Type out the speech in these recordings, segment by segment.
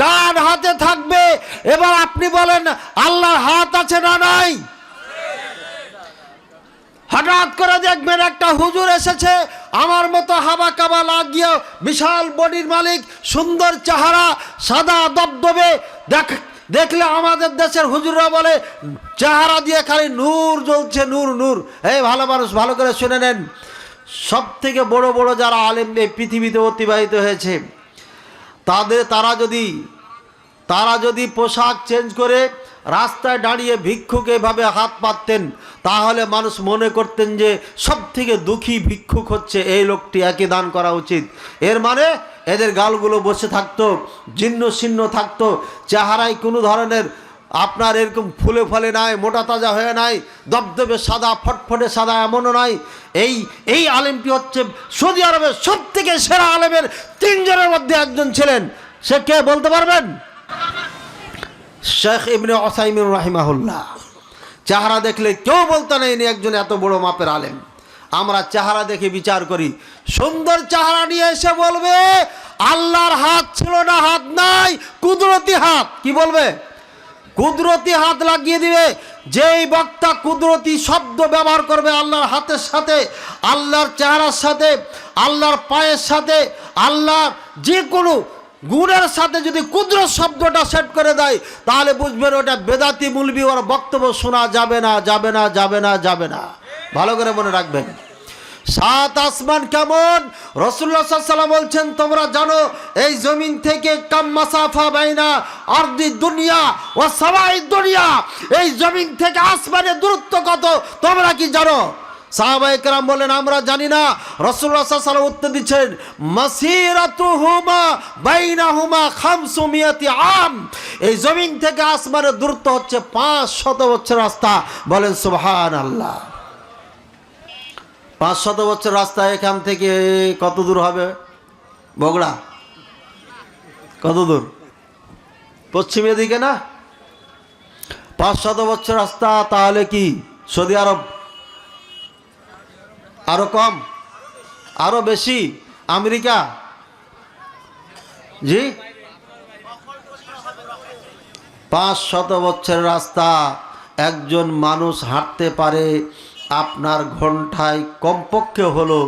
ডান হাতে থাকবে। এবার আপনি বলেন আল্লাহর হাত আছে না নাই? হঠাৎ করে দেখবেন একটা হুজুর এসেছে, আমার মতো হাবা কাবা লাগিয়ে, বিশাল বডির মালিক, সুন্দর চেহারা, সাদা দবদবে, দেখলে আমাদের দেশের হুজুররা বলে চেহারা দিয়ে খালি নূর জ্বলছে, নূর নূর। এই ভালো মানুষ, ভালো করে শুনে নেন, সব থেকে বড় বড় যারা আলেম এই পৃথিবীতে অতিবাহিত হয়েছে, তারা যদি পোশাক চেঞ্জ করে রাস্তায় দাঁড়িয়ে ভিক্ষুক এভাবে হাত পাততেন, তাহলে মানুষ মনে করতেন যে সব থেকে দুঃখী ভিক্ষুক হচ্ছে এই লোকটি, একই দান করা উচিত। এর মানে এদের গালগুলো বসে থাকতো, জীর্ণ শীর্ণ থাকতো, চেহারায় কোনো ধরনের আপনার এরকম ফুলে ফলে নাই, মোটা তাজা হয়ে নাই, দবদবে সাদা, ফটফটে সাদা এমনও নাই। এই আলেমটি হচ্ছে সৌদি আরবের সব থেকে সেরা আলেমের 3 জনের মধ্যে একজন ছিলেন। সে কে বলতে পারবেন? শেখ ইবনে উসাইমিন রাহিমাহুল্লাহ। চেহারা দেখলে কেউ বলতো না ইনি একজন এত বড় মাপের আলেম। আমরা চেহারা দেখে বিচার করি। সুন্দর চেহারা নিয়ে এসে বলবে আল্লাহর হাত ছিল না, হাত নাই, কুদরতি হাত। কি বলবে? কুদরতি হাত লাগিয়ে দিবে। যেই বক্তা কুদরতি শব্দ ব্যবহার করবে আল্লাহর হাতের সাথে, আল্লাহর চেহারার সাথে, আল্লাহর পায়ের সাথে, আল্লাহর যে কোনো গুণের সাথে যদি কুদরত শব্দটা সেট করে দেয়, তাহলে বুঝবেন ওটা বেদাতি মুলবি, ওর বক্তব্য শোনা যাবে না, যাবে না, যাবে না, যাবে না। ভালো করে মনে রাখবেন। 7 আসমান কেমন? রাসূলুল্লাহ সাল্লাল্লাহু আলাইহি ওয়াসাল্লাম বলছেন, তোমরা জানো এই জমিন থেকে কাম মাসাফা বাইনা আরদি দুনিয়া ওয়া সামাই দুনিয়া, এই জমিন থেকে আসমানের দূরত্ব কত তোমরা কি জানো? সাহাবায়ে কেরাম বলেন আমরা জানি না। রাসূলুল্লাহ সাল্লাল্লাহু আলাইহি ওয়াসাল্লাম উত্তর দিচ্ছেন, মাসিরাতুহুমা বাইনাহুমা 500 আম, এই জমিন থেকে আসমানের দূরত্ব হচ্ছে 500 বছর রাস্তা। বলেন সুবহানাল্লাহ। 500 বছর রাস্তা এখান থেকে কত দূর হবে? বগুড়া কত দূর? পশ্চিমের দিকে না? 500 বছর রাস্তা, তাহলে কি সৌদি আরব আরো কম, আরো বেশি? আমেরিকা? জি, 500 বছর রাস্তা একজন মানুষ হাঁটতে পারে আপনার ঘন্টায় কমপক্ষে হলো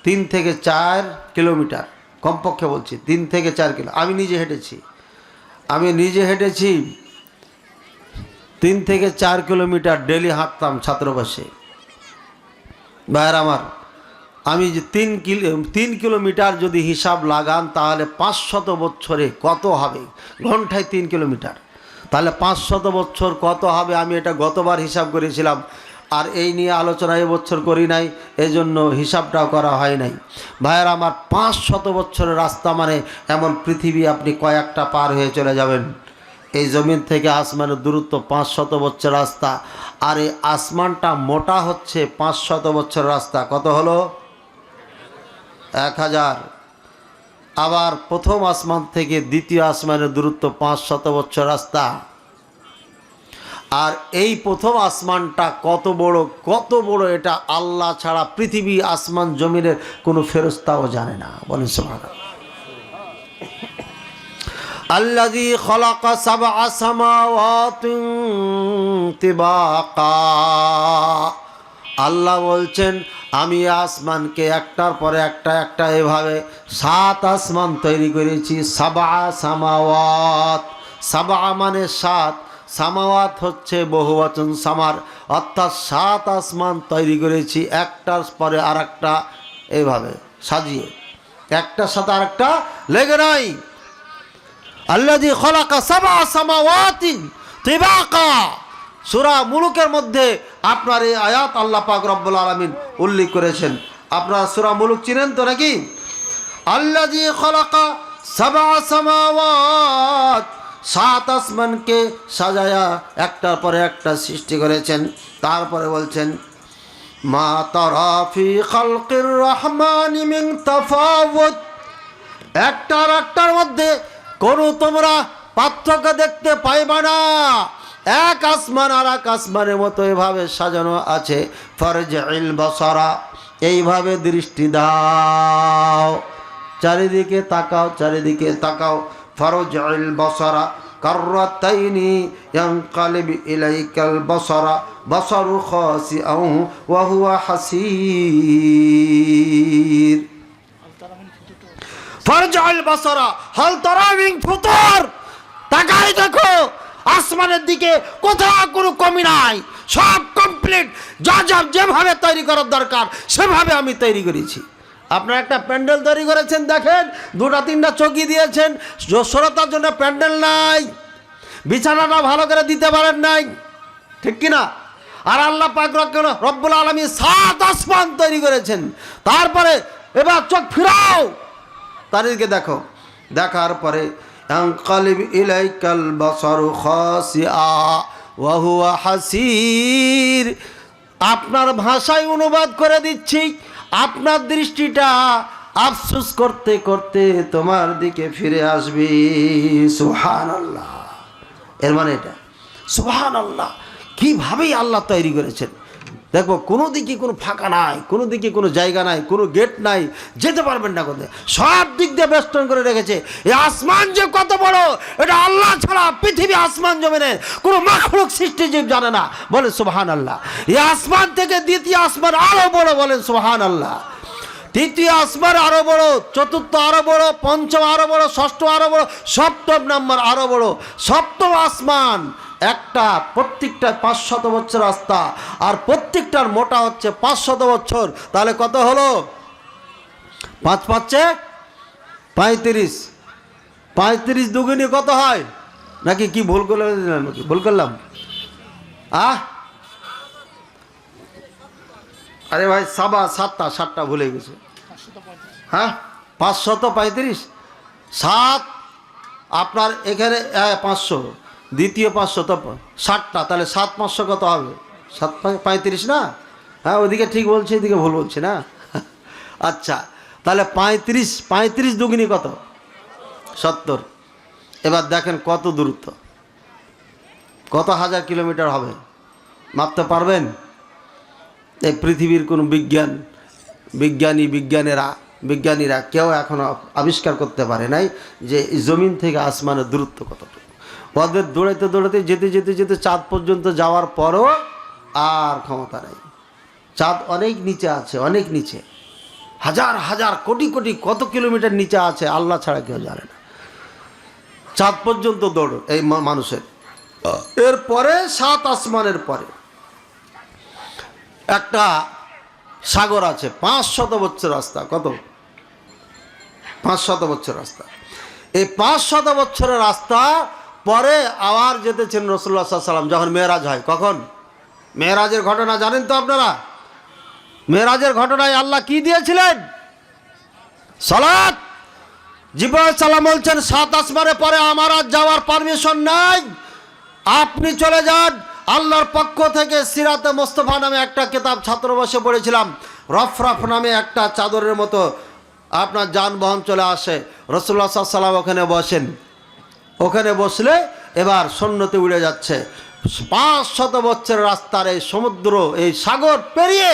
3 থেকে 4 কিলোমিটার, কমপক্ষে বলছি 3 থেকে 4 কিলো। আমি নিজে হেঁটেছি 3 থেকে 4 কিলোমিটার ডেলি হাঁটতাম ছাত্রবাসে। ভাইয়ের আমার, আমি যে 3 কিলোমিটার যদি হিসাব লাগান, তাহলে 500 বছরে কত হবে? ঘন্টায় 3 কিলোমিটার, তাহলে 500 বছর কত হবে? আমি এটা গতবার হিসাব করেছিলাম, আর এই নিয়ে আলোচনা এবছর করি নাই, এজন্য হিসাবটাও করা হয় নাই। ভাইয়ের আমার, 500 বছরের রাস্তা মানে এমন পৃথিবী আপনি কয়েকটা পার হয়ে চলে যাবেন। এই জমিন থেকে আসমানের দূরত্ব 500 বছর রাস্তা, আর এই আসমানটা মোটা হচ্ছে 500 বছর রাস্তা। কত হলো? 1000। আবার প্রথম আসমান থেকে দ্বিতীয় আসমানের দূরত্ব 500 বছর রাস্তা। আর এই প্রথম আসমানটা কত বড়, এটা আল্লাহ ছাড়া পৃথিবী, আসমান, জমিনের কোনো ফেরেশতাও জানে না। বলেন সুবহানাল্লাহ। আল্লাযী খালাকা সাবআ সামাওয়াতিন তিবাকা, আল্লাহ বলছেন আমি আসমানকে একটার পরে একটা এভাবে 7 আসমান তৈরি করেছি। সাবআ সামাওয়াত, সাবআ মানে 7, সামাওয়াত হচ্ছে বহুবচন সামার, অর্থাৎ 7 আসমান তৈরি করেছি একটার পরে আরেকটা এইভাবে সাজিয়ে, একটার সাথে আরেকটা লেগে নাই। আল্লাযী খালাকা সাবআ সামাওয়াতিন তিবাকা, সূরা মুলুকের মধ্যে আপনার এই আয়াত আল্লাহ পাক রব্বুল আলামিন উল্লেখ করেছেন। আপনারা সূরা মুলুক চিনেন তো নাকি? আল্লাযী খালাকা সাবআ সামাওয়াত, 7 আসমানকে সাজায়া একটার পরে একটা সৃষ্টি করেছেন। তারপরে বলছেন মা তারা ফি খালকির রহমানি মিন তাফাউত, একটার মধ্যে কোনো তোমরা পার্থক্য দেখতে পাইবা না। এক আসমান আর এক আসমানের মতো এভাবে সাজানো আছে। ফারজিল বাসারা, এইভাবে দৃষ্টি দাও। চারিদিকে তাকাও, চারিদিকে তাকাও। ফারজিল বাসারা কাররাতাইনি ইয়ানকালিব ইলাইকাল বাসারা বাসারু খাসিআউ ওয়া হুয়া হাসীর। ফারজিল বাসারা হাল তারা মিন ফুতুর, তাকাই দেখো আসমানের দিকে, কোথাও কোনো কমি নাই, সব কমপ্লিট। যা যা যেভাবে তৈরি করার দরকার সেভাবে আমি তৈরি করেছি। আপনারা একটা প্যান্ডেল তৈরি করেছেন, দেখেন দুটা তিনটা চৌকি দিয়েছেন, শ্রোতার জন্য প্যান্ডেল নাই, বিছানাটা ভালো করে দিতে পারেন নাই, ঠিক কিনা? আর আল্লাহ পাক রব্বুল আলামিন 7 আসমান তৈরি করেছেন। তারপরে এবার চোখ ফিরাও, তাদেরকে দেখো, দেখার পরে আনকালিব ইলাইকাল বাসারু খাসিআ ওয়া হুয়া হাসীর। আপনার ভাষায় অনুবাদ করে দিচ্ছি, আপনার দৃষ্টিটা আফসোস করতে করতে তোমার দিকে ফিরে আসবে। সুবহানাল্লাহ। এর মানে এটা সুবহানাল্লাহ, কীভাবেই আল্লাহ তৈরি করেছেন। দেখবো কোনো দিকে কোনো ফাঁকা নাই, কোনো দিকে কোনো জায়গা নাই, কোনো গেট নাই, যেতে পারবেন না কোথায়, সব দিক দিয়ে বেষ্টন করে রেখেছে। এই আসমান যে কত বড়, এটা আল্লাহ ছাড়া পৃথিবী আসমান জমিনের কোনো মাখলুক সৃষ্টিজীব জানে না। বলেন সুবহানাল্লাহ। এই আসমান থেকে দ্বিতীয় আসমান আরো বড়, বলেন সুবহানাল্লাহ। তৃতীয় আসমান আরো বড়, চতুর্থ আরো বড়, পঞ্চম আরো বড়, ষষ্ঠ আরো বড়, সপ্তম নম্বর আরো বড়। সপ্তম আসমান একটা, প্রত্যেকটা 500 বছর রাস্তা, আর প্রত্যেকটার মোটা হচ্ছে 500 বছর। তাহলে কত হলো? 5 5 35, 35 দুগুণে কত হয়? নাকি কি ভুল করলাম? নাকি ভুল করলাম? আরে ভাই, 7টা ভুলে গেছে। হ্যাঁ, 535, 7 আপনার এখানে 500, দ্বিতীয় 500 তো 60টা, তাহলে 7 500 কত হবে? 7 35 না? হ্যাঁ, ওইদিকে ঠিক বলছে, এদিকে ভুল বলছে না? আচ্ছা, তাহলে 35 দুগুণী কত? 70। এবার দেখেন কত দূরত্ব, কত হাজার কিলোমিটার হবে, মাপতে পারবেন? এই পৃথিবীর কোনো বিজ্ঞানীরা কেউ এখনো আবিষ্কার করতে পারে নাই যে জমিন থেকে আসমানের দূরত্ব কতটুকু। ওদের দৌড়াতে দৌড়াতে যেতে যেতে যেতে চাঁদ পর্যন্ত যাওয়ার পরও আর ক্ষমতা নেই। চাঁদ অনেক নিচে আছে, অনেক নিচে, হাজার হাজার কোটি কোটি কত কিলোমিটার নিচে আছে, আল্লাহ ছাড়া কেউ জানে না। চাঁদ পর্যন্ত দৌড় এই মানুষের। এরপরে 7 আসমানের পরে একটা সাগর আছে, 500 বছর রাস্তা। কত? 500 বছর রাস্তা। এই 500 বছরের রাস্তা পরে আবার যেতেছেন রাসূলুল্লাহ সাল্লাল্লাহু আলাইহি ওয়াসাল্লাম যখন মেরাজ হয়। কখন? মেরাজের ঘটনা জানেন তো আপনারা? মেরাজের ঘটনায় আল্লাহ কি দিয়েছিলেন? সালাত। জিবরাইল সালাম বলছেন 7 আসমানের পরে আমার আর যাওয়ার পারমিশন নাই, আপনি চলে যান। আল্লাহর পক্ষ থেকে সিরাতে মুস্তাফা নামে একটা কিতাব ছাত্রবাসে পড়েছিলাম। রফরফ নামে একটা চাদরের মতো আপনার যানবাহন চলে আসে, রাসূলুল্লাহ সাল্লাল্লাহু আলাইহি ওয়াসাল্লাম ওখানে বসেন। ওখানে বসলে এবার শূন্যতে উড়ে যাচ্ছে। 500 বছরের রাস্তার এই সমুদ্র, এই সাগর পেরিয়ে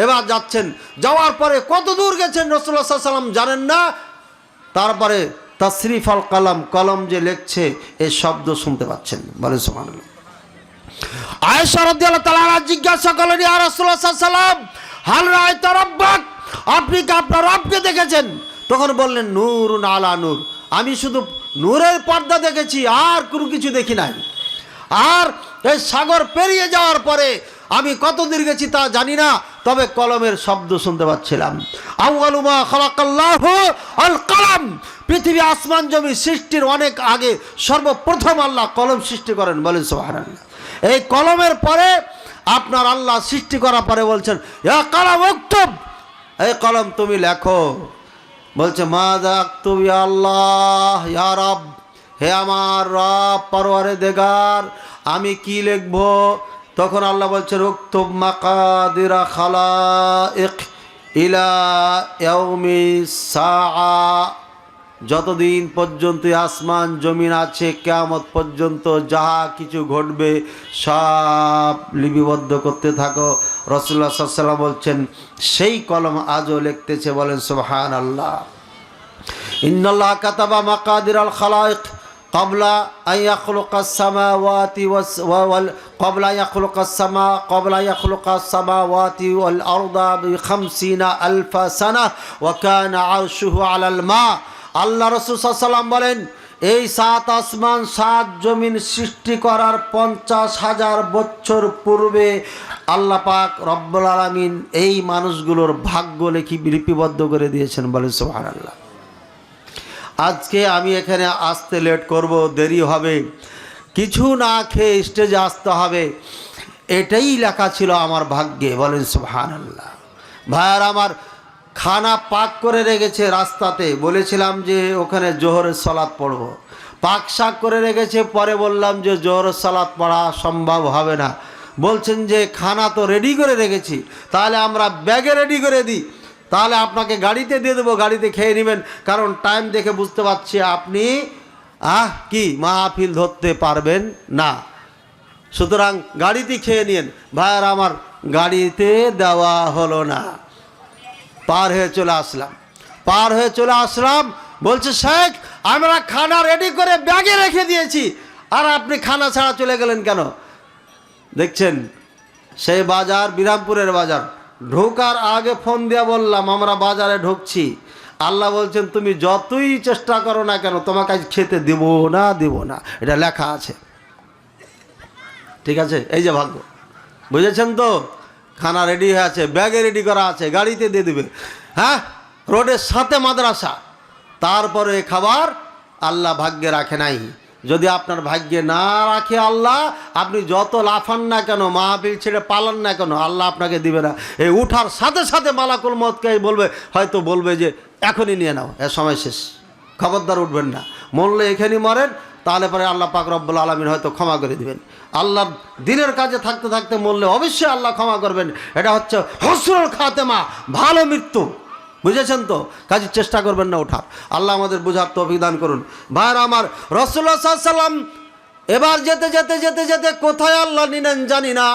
এবার যাচ্ছেন। যাওয়ার পরে কত দূর গেছেন রাসূলুল্লাহ সাল্লাল্লাহু আলাইহি ওয়াসাল্লাম জানেন না। তারপরে তাসরিফ আল কালাম, কলম যে লিখছে এই শব্দ শুনতে পাচ্ছেন। বলেন সুবহানাল্লাহ। আয়েশা রাদিয়াল্লাহু তাআলা জিজ্ঞাসা করলেন, ইয়া রাসূলুল্লাহ সাল্লাল্লাহু আলাইহি ওয়াসাল্লাম, হাল রাআইতা রাব্বাক, আপনি কি আপনার রবকে দেখেছেন? তখন বললেন, নূরুন আলা নূর, আমি শুধু নূরের পর্দা দেখেছি, আর কোনো কিছু দেখি নাই। আর এই সাগর পেরিয়ে যাওয়ার পরে আমি কত দূর গেছি তা জানি না, তবে কলমের শব্দ শুনতে পাচ্ছিলাম। আউয়ালু মা খালাকাল্লাহু আল কলম, পৃথিবী আসমান জমি সৃষ্টির অনেক আগে সর্বপ্রথম আল্লাহ কলম সৃষ্টি করেন। বলেন সুবহানাল্লাহ। এই কলমের পরে আপনার আল্লাহ সৃষ্টি করার পরে বলছেন, ইয়া কলম উকতুব, এই কলম তুমি লেখো। বলছে, মাযা আকতুব ইয়া আল্লাহ ইয়া রব, হে আমার রব পরওয়ারদিগার, আমি কি লিখব? তখন আল্লাহ বলছেন, উকতুব মাকাদিরা খালাইক ইলা ইয়াউমিস সাআ, যতদিন পর্যন্ত আসমান জমিন আছে কিয়ামত পর্যন্ত যাহা কিছু ঘটবে সব লিপিবদ্ধ করতে থাকো। রাসূলুল্লাহ সাল্লাল্লাহু আলাইহি ওয়াসাল্লাম বলছেন, সেই কলম আজও লিখতেছে। বলেন সুবহানাল্লাহ। ইন্নাল্লাহ কাতাবা মাকাদিরাল খালাইক ক্বাবলা আন ইয়াখলুকাস সামাওয়াতি ওয়াল আরদা বি50 আলফা সানাহ ওয়া কানা আরশুহু আলাল মা। আল্লাহ রাসূল সাল্লাল্লাহু আলাইহি ওয়াসাল্লাম বলেন, এই 7 আসমান 7 জমিন সৃষ্টি করার 50,000 বছর পূর্বে আল্লাহ পাক রব্বুল আলামিন এই মানুষগুলোর ভাগ্য লিপিবদ্ধ করে দিয়েছেন। বলেন সুবহানাল্লাহ। আজকে আমি এখানে আসতে লেট করব, দেরি হবে, কিছু না খেয়ে স্টেজে আসতে হবে, এটাই লেখা ছিল আমার ভাগ্যে। বলেন সুবহানাল্লাহ। ভাইয়ার আমার, খানা পাক করে রেখেছে রাস্তাতে, বলেছিলাম যে ওখানে জোহরের সালাত পড়ব, পাক শাক করে রেখেছে, পরে বললাম যে জোহরের সালাত পড়া সম্ভব হবে না। বলছেন যে খানা তো রেডি করে রেখেছি, তাহলে আমরা ব্যাগে রেডি করে দিই, তাহলে আপনাকে গাড়িতে দিয়ে দেবো, গাড়িতে খেয়ে নেবেন, কারণ টাইম দেখে বুঝতে পারছি আপনি কি মাহফিল ধরতে পারবেন না, সুতরাং গাড়িতে খেয়ে নিন। ভাইয়ার আমার, গাড়িতে দেওয়া হলো না, পার হয়ে চলে আসলাম। বলছে শেখ, আমরা খানা রেডি করে ব্যাগে রেখে দিয়েছি, আর আপনি খানা ছাড়া চলে গেলেন কেন? দেখছেন সেই বাজার, বিরামপুরের বাজার, ঢোকার আগে ফোন দিয়ে বললাম আমরা বাজারে ঢুকছি। আল্লাহ বলছেন তুমি যতই চেষ্টা করো না কেন, তোমাকে আজ খেতে দেব না, এটা লেখা আছে। ঠিক আছে, এই যে ভাগ্য, বুঝেছেন তো? খানা রেডি হয়ে আছে, ব্যাগে রেডি করা আছে, গাড়িতে দিয়ে দেবে। হ্যাঁ, রোডের সাথে মাদ্রাসা, তারপরে খাবার আল্লাহ ভাগ্যে রাখে নাই। যদি আপনার ভাগ্যে না রাখে আল্লাহ, আপনি যত লাফান না কেন, মাহফিল ছেড়ে পালান না কেন, আল্লাহ আপনাকে দিবে না। এই উঠার সাথে সাথে মালাকুল মউতকে বলবে, হয়তো বলবে যে এখনই নিয়ে নাও, এর সময় শেষ, খবরদার উঠবেন না, মরলে এখানেই মরেন, তাহলে পরে আল্লাহ পাক রব্বুল আলামিন হয়তো ক্ষমা করে দিবেন। আল্লাহ দিনের কাজে থাকতে থাকতে মরলে অবশ্যই আল্লাহ ক্ষমা করবেন। এটা হচ্ছে হসরুল খাতেমা, ভালো মৃত্যু, বুঝেছেন তো? কাজে চেষ্টা করবেন না ওঠার। আল্লাহ আমাদের বোঝার তৌফিক দান করুন। ভাইরা আমার, রাসূলুল্লাহ সাল্লাল্লাহু আলাইহি ওয়াসাল্লাম এবার যেতে কোথায় আল্লাহ নিলেন জানি না।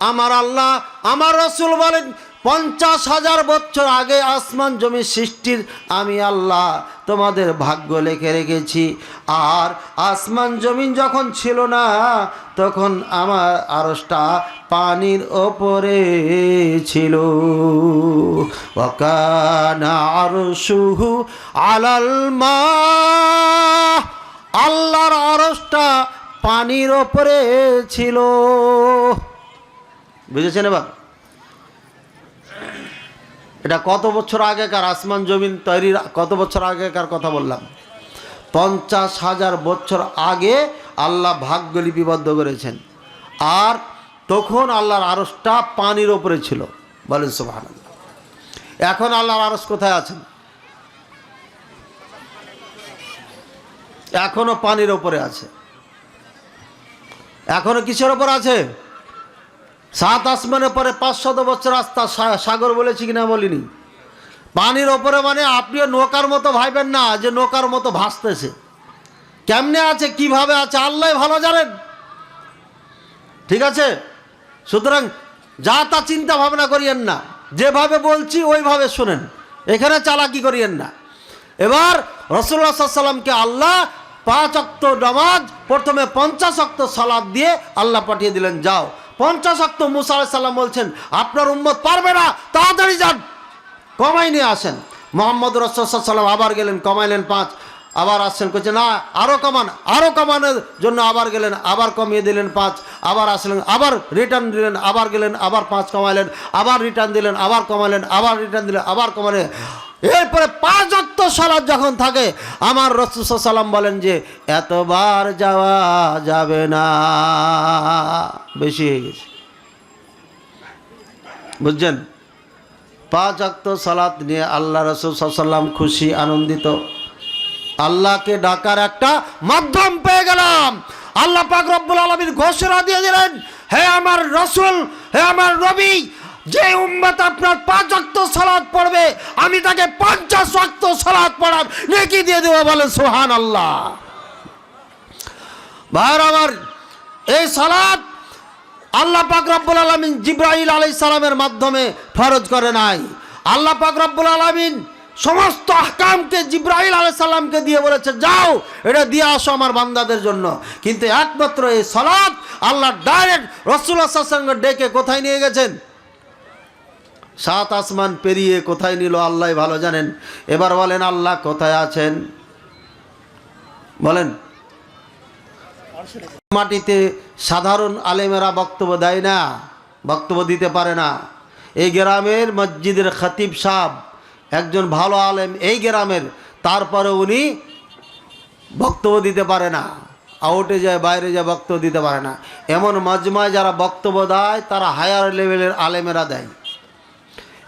আমার আল্লাহ, আমার রাসূল বলেন 50,000 বছর আগে আসমান জমি সৃষ্টির আমি আল্লাহ তোমাদের ভাগ্য লিখে রেখেছি। আর আসমান জমিন যখন ছিল না, তখন আমার আরশটা পানির ওপরে ছিল। ওয়া কানা আরশুহু আলাল মা, আল্লাহর আরশটা পানির ওপরে ছিল। বুঝেছেন? এবার এটা কত বছর আগেকার আসমান জমিন তৈরির, কত বছর আগেকার কথা বললাম? 50,000 বছর আগে আল্লাহ ভাগ্য লিপিবদ্ধ করেছেন। আর তখন আল্লাহর আরশটা পানির ওপরে ছিল। বলেন সুবহানাল্লাহ। এখন আল্লাহর আরশ কোথায় আছেন? এখনো পানির ওপরে আছে। এখনো কিসের ওপর আছে? 7 আসমানের পরে 500 বছর রাস্তা, সাগর বলেছি কিনা বলিনি? পানির ওপরে মানে আপনিও নৌকার মতো ভাববেন না যে নৌকার মতো ভাসতেছে। কেমনে আছে, কিভাবে আছে, আল্লাহ ভালো জানেন। ঠিক আছে? সুতরাং যা তা চিন্তা ভাবনা করিয়েন না, যেভাবে বলছি ওইভাবে শুনেন, এখানে চালাকি করিয়েন না। এবার রাসূলুল্লাহ সাল্লাল্লাহু আলাইহি ওয়াসাল্লামকে আল্লাহ 5 ওয়াক্ত নামাজ, প্রথমে 50 ওয়াক্ত সালাত দিয়ে আল্লাহ পাঠিয়ে দিলেন, যাও 50 ওয়াক্ত। মুসা আলাইহিস সালাম বলছেন আপনার উম্মত পারবে না, তাড়াতাড়ি যান, কমাই নিয়ে আসেন। মুহাম্মদ রাসূলুল্লাহ সাল্লাল্লাহু আলাইহি ওয়াসাল্লাম আবার গেলেন, কমাইলেন 5, আবার আসছেন, কইছে না আরো কমান, আরো কমানোর জন্য আবার গেলেন, আবার কমিয়ে দিলেন 5, আবার আসলেন, আবার রিটার্ন দিলেন, আবার গেলেন, আবার 5 কমাইলেন, আবার রিটার্ন দিলেন, আবার কমাইলেন, আবার রিটার্ন দিলেন, আবার কমাইলেন। এরপরে 5 ওয়াক্ত সালাত যখন থাকে, আমার রাসূল সাল্লাল্লাহু আলাইহি ওয়াসাল্লাম বলেন যে এতবার যাওয়া যাবে না, বেশি হয়ে গেছে। বুঝছেন? 5 ওয়াক্ত সালাত নিয়ে আল্লাহ রাসূল সাল্লাল্লাহু আলাইহি ওয়াসাল্লাম খুশি, আনন্দিত। আল্লাহকে ডাকার একটা মাধ্যম পেয়ে গেলাম। আল্লাহ পাক রব্বুল আলামিন ঘোষণা দিয়ে দিলেন, হে আমার রাসূল, হে আমার নবী, যে উম্মত আপনার 5 ওয়াক্ত সালাত পড়বে, আমি তাকে 50 ওয়াক্ত সালাত পড়ার নেকি দিয়ে দেব। বলে সুবহানাল্লাহ। ভাইরা আমার, এই সালাত আল্লাহ পাক রব্বুল আলামিন জিবরাইল আলাইহিস সালামের মাধ্যমে ফরজ করে নাই। আল্লাহ পাক রব্বুল আলামিন সমস্ত আহকামকে জিব্রাইল আলাইহিস সালামকে দিয়ে বলেছে যাও এটা দিয়ে আসো আমার বান্দাদের জন্য। কিন্তু একমাত্র এই সালাত আল্লাহ ডাইরেক্ট রাসূলুল্লাহ সাল্লাল্লাহু আলাইহি ওয়াসাল্লাম ডেকে কোথায় নিয়ে গেছেন? 7 আসমান পেরিয়ে কোথায় নিল আল্লাহ ভালো জানেন। এবার বলেন আল্লাহ কোথায় আছেন? বলেন। মাটিতে সাধারণ আলেমেরা বক্তব্য দেয় না, বক্তব্য দিতে পারে না। এই গ্রামের মসজিদের খতিব সাহেব একজন ভালো আলেম এই গ্রামের, তারপরে উনি বক্তব্য দিতে পারে না, আউটে যায় বাইরে যায় বক্তব্য দিতে পারে না। এমন মাজমায় যারা বক্তব্য দেয় তারা হায়ার লেভেলের আলেমেরা দেয়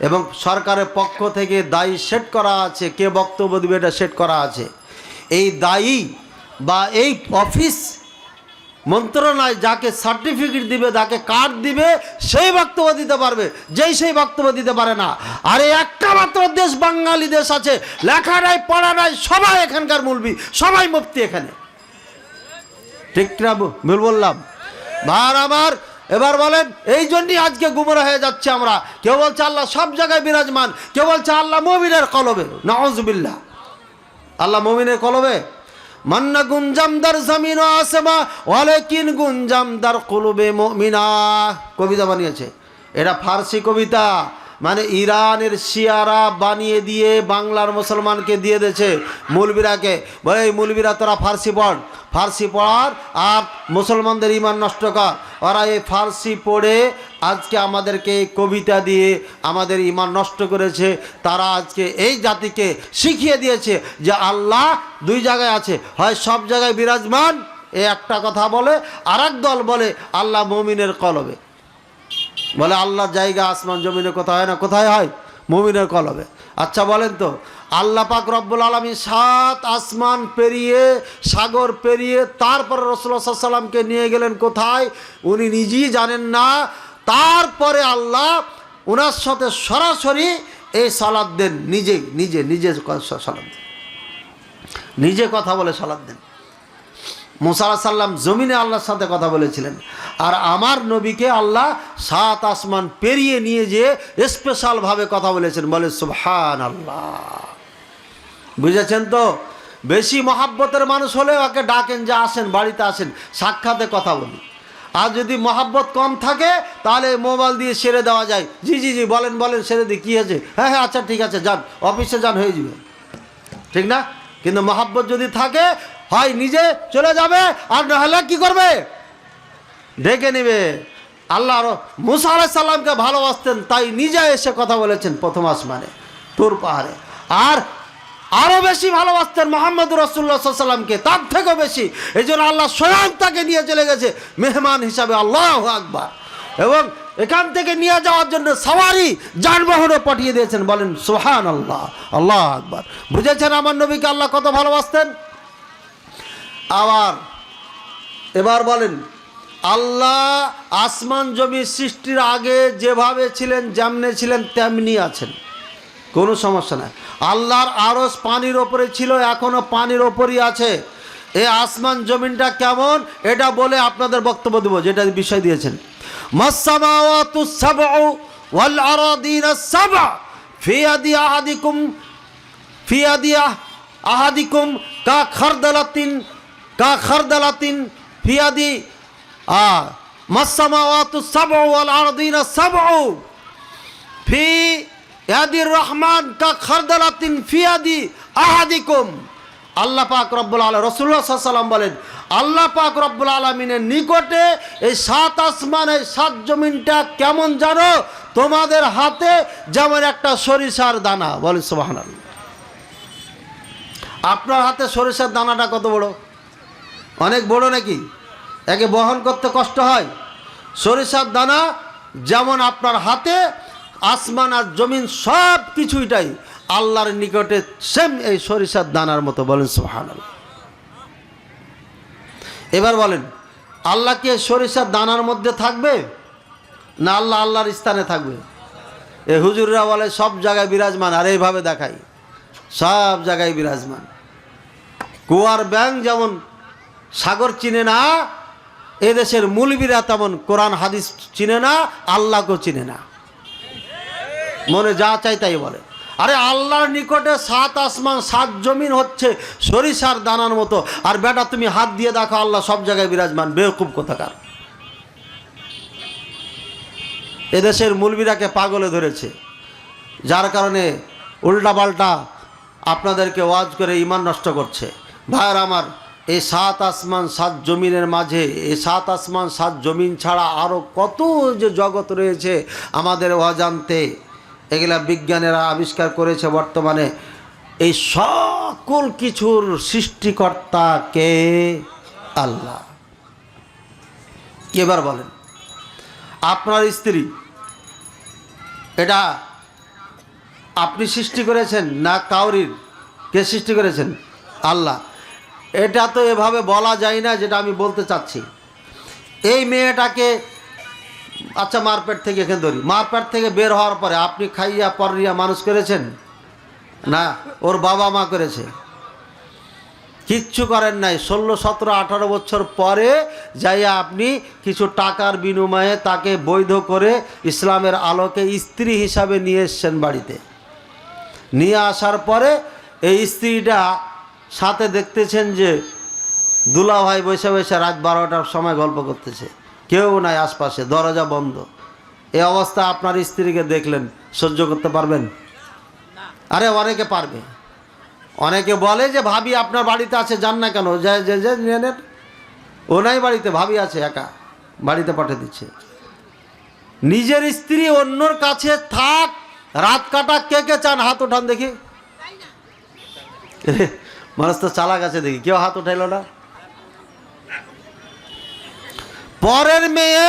এবং সরকারের পক্ষ থেকে দায়ী সেট করা আছে, কে বক্তব্য দেবে এটা সেট করা আছে। এই দায়ী বা এই অফিস মন্ত্রণালয় যাকে সার্টিফিকেট দিবে, যাকে কার্ড দিবে, সেই বক্তব্য দিতে পারবে, যেই সেই বক্তব্য দিতে পারে না। আর এই একটা মাত্র দেশ বাঙালি দেশ আছে, লেখা নাই পড়া নাই, সবাই এখানকার মুলবি, সবাই মুফতি এখানে। ঠিক না ভুল বললাম? ভাই আমার, এবার বলেন এই জন্যই আজকে গুমরা হয়ে যাচ্ছে আমরা। কেউ বলছে আল্লাহ সব জায়গায় বিরাজমান, কেউ বলছে আল্লাহ মুমিনের কলবে। নাউজুবিল্লাহ, আল্লাহ মুমিনের কলবে? মান্না গুঞ্জামদার জমিন ও আসমা ওয়ালাকিন গুঞ্জামদার কুলুবে মুমিনা কবিতা বানিয়েছে। এটা ফার্সি কবিতা, মানে ইরানের শিয়ারা বানিয়ে দিয়ে বাংলার মুসলমানকে দিয়ে দিয়েছে মৌলবীরাকে। বলে এই মৌলবীরা তোরা ফার্সি পড়, ফার্সি পড়ার আর মুসলমানদের ইমান নষ্ট কর। ওরা এই ফার্সি পড়ে আজকে আমাদেরকে কবিতা দিয়ে আমাদের ইমান নষ্ট করেছে। তারা আজকে এই জাতিকে শিখিয়ে দিয়েছে যে আল্লাহ 2 জায়গায় আছে, হয় সব জায়গায় বিরাজমান, এই একটা কথা বলে। আর এক দল বলে আল্লাহ মুমিনের কলবে। বলে আল্লাহর জায়গা আসমান জমিনে কোথায় হয় না, কোথায় হয়? মুমিনের কলবে। আচ্ছা বলেন তো, আল্লাহ পাক রব্বুল আলামিন 7 আসমান পেরিয়ে, সাগর পেরিয়ে তারপরে রাসূলুল্লাহ সাল্লাল্লাহু আলাইহি ওয়াসাল্লামকে নিয়ে গেলেন কোথায় উনি নিজেই জানেন না। তারপরে আল্লাহ ওনার সাথে সরাসরি এই সালাত দেন, নিজে নিজে নিজে সালাত দেন, নিজে কথা বলে সালাত দেন। মুসা আলাইহিস সালাম জমিনে আল্লাহর সাথে কথা বলেছিলেন, আর আমার নবীকে আল্লাহ 7 আসমান পেরিয়ে নিয়ে যেয়ে স্পেশালভাবে কথা বলেছেন। বলে সুবহানাল্লাহ। বুঝেছেন তো? বেশি মহাব্বতের মানুষ হলে ওকে ডাকেন যে আসেন, বাড়িতে আসেন, সাক্ষাতে কথা বলি। আর যদি মহাব্বত কম থাকে তাহলে মোবাইল দিয়ে সেরে দেওয়া যায়। জি জি জি বলেন বলেন, সেরে দিই, কী হয়েছে? হ্যাঁ হ্যাঁ আচ্ছা ঠিক আছে, যান অফিসে যান, হয়ে যাবে, ঠিক না? কিন্তু মহাব্বত যদি থাকে, হয় নিজে চলে যাবে, আর নাহলে কি করবে? ডেকে নেবে। আল্লাহ মুসা আলাইহিস সালামকে ভালোবাসতেন, তাই নিজে এসে কথা বলেছেন প্রথম আসমানে তুর পাহাড়ে। আর আরও বেশি ভালোবাসতেন মুহাম্মদুর রাসূলুল্লাহ সাল্লাল্লাহু আলাইহি ওয়াসাল্লামকে, তার থেকেও বেশি। এই জন্য আল্লাহ স্বয়ং তাকে নিয়ে চলে গেছে মেহমান হিসাবে। আল্লাহু আকবার। এবং এখান থেকে নিয়ে যাওয়ার জন্য সওয়ারি যানবাহনও পাঠিয়ে দিয়েছেন। বলেন সুবহানাল্লাহ, আল্লাহু আকবার। বুঝেছেন আমার নবীকে আল্লাহ কত ভালোবাসতেন? আবার এবার বলেন, আল্লাহ আসমান জমি সৃষ্টির আগে যেভাবে ছিলেন, যেমনে ছিলেন তেমনি আছেন, কোনো সমস্যা নাই। আল্লাহর আরশ পানির ওপরে ছিল, এখনও পানির ওপরই আছে। এই আসমান জমিনটা কেমন এটা বলে আপনাদের বক্তব্য দেবো, যেটা বিষয় দিয়েছেন। মাসসামাওয়াতুস সাবউ ওয়াল আরাদিনাস সাবউ ফি ইয়াদি আহাদিকুম কা খারদালাতিন ফি ইয়াদি মাসসামাওয়াতুস সাবউ ওয়াল আরাদিনাস সাবউ ফি ইয়াদির রহমান কা খারদালাতিন ফি ইয়াদি আহাদিকুম। আল্লাহ পাক রব্বুল আলামিন, রাসূলুল্লাহ সাল্লাল্লাহু আলাইহি ওয়াসাল্লাম বলেন, আল্লাহ পাক রব্বুল আলামিনের নিকটে এই 7 আসমান, এই 7 জমিনটা কেমন জানো? তোমাদের হাতে যেমন একটা সরিষার দানা। বলে সুবহানাল্লাহ। আপনার হাতে সরিষার দানাটা কত বড়? অনেক বড় নাকি? একে বহন করতে কষ্ট হয়। সরিষার দানা যেমন আপনার হাতে, আসমান আর জমিন সব কিছুটাই আল্লাহর নিকটে সেম এই সরিষার দানার মতো। বলেন সুবহানাল্লাহ। এবার বলেন, আল্লাহ কি সরিষার দানার মধ্যে থাকবে, না আল্লাহ আল্লাহর স্থানে থাকবে? এই হুজুররা বলে সব জায়গায় বিরাজমান, আর এইভাবে দেখাই সব জায়গায় বিরাজমান। কুয়ার ব্যাং যেমন সাগর চিনে না, এদেশের মুলবিরা তেমন কোরআন হাদিস চিনে না, আল্লাহকেও চিনে না, মনে যা চাই তাই বলে। আরে আল্লাহর নিকটে 7 আসমান 7 জমিন হচ্ছে সরিষার দানার মতো, আর বেটা তুমি হাত দিয়ে দেখো আল্লাহ সব জায়গায় বিরাজমান। বেওকুব কোথাকার। এদেশের মুলবিরাকে পাগলে ধরেছে, যার কারণে উল্টাপাল্টা আপনাদেরকে ওয়াজ করে ঈমান নষ্ট করছে। ভাইয়ের আমার, এই 7 আসমান 7 জমিনের মাঝে, এই 7 আসমান 7 জমিন ছাড়া আরও কত যে জগৎ রয়েছে আমাদের অজান্তে, এগুলা বিজ্ঞানীরা আবিষ্কার করেছে বর্তমানে। এই সকল কিছুর সৃষ্টিকর্তা কে? আল্লাহ। এবার বলেন, আপনার স্ত্রী এটা আপনি সৃষ্টি করেছেন না কাউরির? কে সৃষ্টি করেছেন? আল্লাহ। এটা তো এভাবে বলা যায় না যেটা আমি বলতে চাচ্ছি। এই মেয়েটাকে আচ্ছা মারপেট থেকে এখানে ধরি, মারপেট থেকে বের হওয়ার পরে আপনি খাইয়া পরিয়া মানুষ করেছেন না? ওর বাবা মা করেছে? কিচ্ছু করেন নাই। 16, 17, 18 বছর পরে যাইয়া আপনি কিছু টাকার বিনিময়ে তাকে বৈধ করে ইসলামের আলোকে স্ত্রী হিসাবে নিয়ে এসছেন বাড়িতে। নিয়ে আসার পরে এই স্ত্রীটা সাথে দেখতেছেন যে দুলাভাই বসে বসে রাত 12টার সময় গল্প করতেছে, কেউ নাই আশপাশে, দরজা বন্ধ। এই অবস্থা আপনার স্ত্রীকে দেখলেন, সহ্য করতে পারবেন? আরে অনেকে পারবে। অনেকে বলে যে ভাবি আপনার বাড়িতে আছে, যান না কেন? যে ও নাই বাড়িতে, ভাবি আছে, একা বাড়িতে পাঠিয়ে দিচ্ছে। নিজের স্ত্রী অন্যর কাছে থাক, রাত কাটা কে কে চান? হাত ওঠান দেখি। মানুষ তো চালাক আছে দেখি, কেউ হাত উঠাইল না। পরের মেয়ে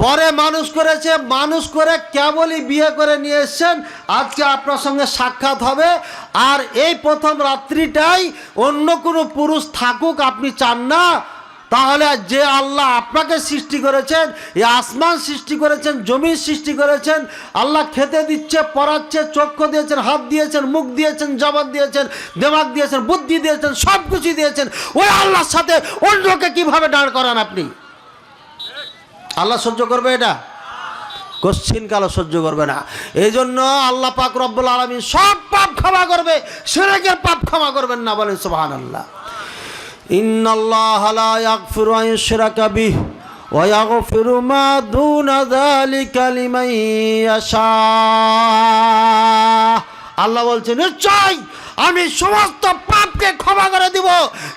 পরে মানুষ করেছে, মানুষ করে কেবলই বিয়ে করে নিয়ে এসছেন। আজকে আপনার সঙ্গে সাক্ষাৎ হবে, আর এই প্রথম রাত্রিটাই অন্য কোনো পুরুষ থাকুক আপনি চান না। তাহলে যে আল্লাহ আপনাকে সৃষ্টি করেছেন, এই আসমান সৃষ্টি করেছেন, জমিন সৃষ্টি করেছেন, আল্লাহ খেতে দিচ্ছে, পড়াচ্ছে, চক্ষু দিয়েছেন, হাত দিয়েছেন, মুখ দিয়েছেন, জবান দিয়েছেন, দিমাগ দিয়েছেন, বুদ্ধি দিয়েছেন, সব কিছু দিয়েছেন। ওই আল্লাহর সাথে অন্যকে কিভাবে দাঁড় করান আপনি? আল্লাহ সহ্য করবে এটা? কোশ্চিন কালো সহ্য করবে না। এই জন্য আল্লাহ পাক রব্বুল আলামিন সব পাপ ক্ষমা করবে, শিরকের পাপ ক্ষমা করবেন না। বলেন সুবহানাল্লাহ। ইন্নাল্লাহা লা ইয়াগফিরু আন ইউশরাকা বিহি ওয়া ইয়াগফিরু মা দুনা যালিকা লিমান ইয়াশা। আল্লাহ বলছেন, নিশ্চয় আমি সমস্ত পাপকে ক্ষমা করে দিব,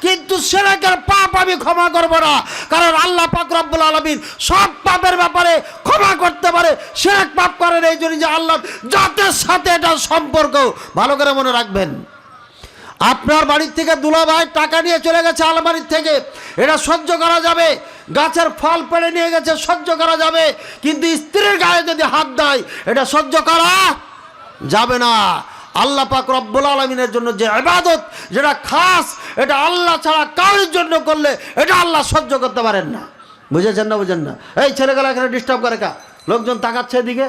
কিন্তু শিরকের পাপ আমি ক্ষমা করব না। কারণ আল্লাহ পাক রব্বুল আলামিন সব পাপের ব্যাপারে ক্ষমা করতে পারে, শিরক পাপ করেন এই জন্য যে আল্লাহ জাতের সাথে এটা সম্পর্ক। ভালো করে মনে রাখবেন। আপনার বাড়ির থেকে দুলাভাই টাকা নিয়ে চলে গেছে আলমারির থেকে, এটা সহ্য করা যাবে। গাছের ফল পেড়ে নিয়ে গেছে, সহ্য করা যাবে। কিন্তু স্ত্রীর গায়ে যদি হাত দেয়, এটা সহ্য করা যাবে না। আল্লাহ পাক রব্বুল আলামিনের জন্য যে ইবাদত, যেটা খাস, এটা আল্লাহ ছাড়া কারোর জন্য করলে এটা আল্লাহ সহ্য করতে পারেন না। বুঝেছেন না? বুঝেন না? এই ছেলেগুলো এখানে ডিস্টার্ব করে কা? লোকজন তাকাচ্ছে এদিকে।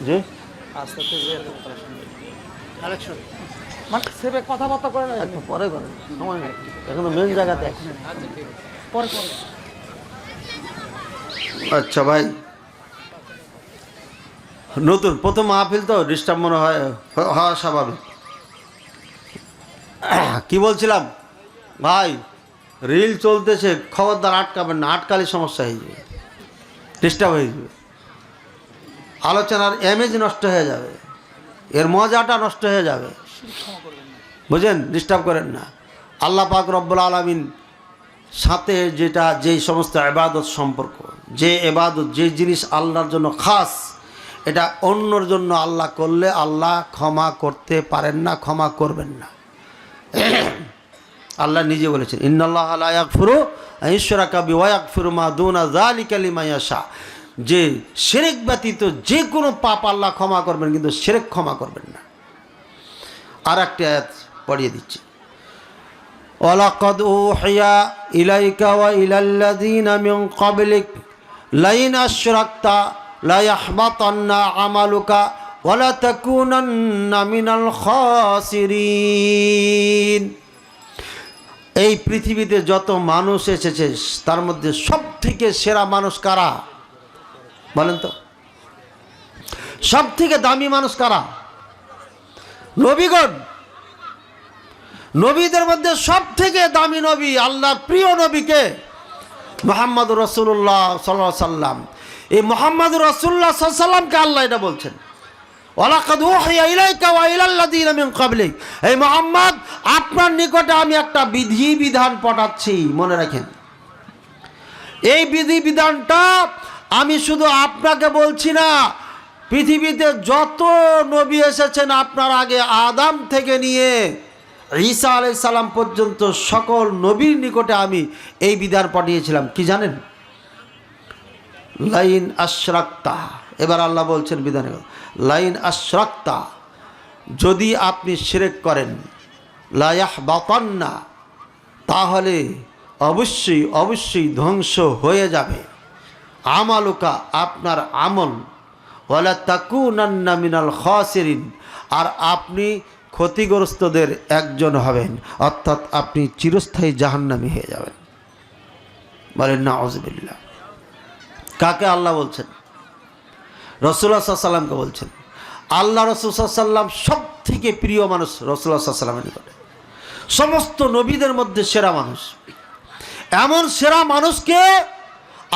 জি কথাবার্তা করে না, পরে করেন, সময় নেই, এখন মেন জায়গাতে। আচ্ছা ভাই, নতুন প্রথম মাহফিল তো ডিস্টার্ব মনে হয়, হওয়া স্বাভাবিক। কি বলছিলাম ভাই, রিল চলতেছে, খবরদার আটকাবেন না, আটকালে সমস্যা হয়ে যাবে, ডিস্টার্ব হয়ে যাবে, আলোচনার এমেজ নষ্ট হয়ে যাবে, এর মজাটা নষ্ট হয়ে যাবে। বুঝেন? ডিস্টার্ব করেন না। আল্লাহ পাক রব্বুল আলামিন সাথে যেটা, যেই সমস্ত ইবাদত সম্পর্ক, যে ইবাদত, যে জিনিস আল্লাহর জন্য খাস, এটা অন্যর জন্য আল্লাহ করলে আল্লাহ ক্ষমা করতে পারেন না, ক্ষমা করবেন না। আল্লাহ নিজে বলেছেন, ইন্নাল্লাহা লা ইয়াগফিরু আন ইউশরাকা বিহি ওয়া ইয়াগফিরু মা দুনা যালিকা লিমান ইয়াশা। যে শিরক ব্যতীত যে কোনো পাপ আল্লাহ ক্ষমা করবেন, কিন্তু শিরক ক্ষমা করবেন না। আর একটা আয়াত পড়িয়ে দিচ্ছি, ওয়ালাকাদ উহিয়া ইলাইকা ওয়া ইলাল্লাযীনা মিন ক্বাবলিক লাইন আশরাকতা লা ইয়াহবাতান্না আমালুকা ওয়া লা তাকুনান্না মিনাল খাসিরিন। এই পৃথিবীতে যত মানুষ এসেছে তার মধ্যে সবথেকে সেরা মানুষ কারা বলেন তো? সব থেকে দামি মানুষ কারা? নবীগণ। নবীদের মধ্যে সব থেকে দামি নবী, আল্লাহর প্রিয় নবীকে মুহাম্মদুর রাসূলুল্লাহ সাল্লাল্লাহু আলাইহি সাল্লাম। এই মুহাম্মদুর রাসূলুল্লাহ সাল্লাল্লাহু আলাইহি সাল্লামকে আল্লাহ এটা বলছেন, ওয়ালাকাদ উহিয়া ইলাইকা ওয়া ইলাল্লাযীনা মিন ক্বাবলিক, এই মুহাম্মদ আপনার নিকটে আমি একটা বিধি বিধান পাঠাচ্ছি, মনে রাখেন। এই বিধি বিধানটা আমি শুধু আপনাকে বলছি না, পৃথিবীতে যত নবী এসেছেন আপনার আগে, আদম থেকে নিয়ে ঈসা আলাইহিস সালাম পর্যন্ত সকল নবীর নিকটে আমি এই বিধান পাঠিয়েছিলাম। কি জানেন? লাইন আশরাকতা। এবার আল্লাহ বলছেন বিধানে, লাইন আশরাকতা, যদি আপনি শিরক করেন, লা ইয়াহবাতান্না, তাহলে অবশ্যই অবশ্যই ধ্বংস হয়ে যাবে আমালুকা, আপনার আমল, ওয়ালা তাকুনান্না মিনাল খাসিরিন, আর আপনি ক্ষতিগ্রস্তদের একজন হবেন, অর্থাৎ আপনি চিরস্থায়ী জাহান্নামী হয়ে যাবেন। বলেন নাউযুবিল্লাহ। কাকে আল্লাহ বলছেন? রাসূলুল্লাহ সাল্লাল্লাহু আলাইহি সাল্লামকে বলছেন। আল্লাহ রাসূল সাল্লাল্লাহু আলাইহি সাল্লাম সব থেকে প্রিয় মানুষ রাসূলুল্লাহ সাল্লাল্লাহু আলাইহি সাল্লামের নিকটে, সমস্ত নবীদের মধ্যে সেরা মানুষ। এমন সেরা মানুষকে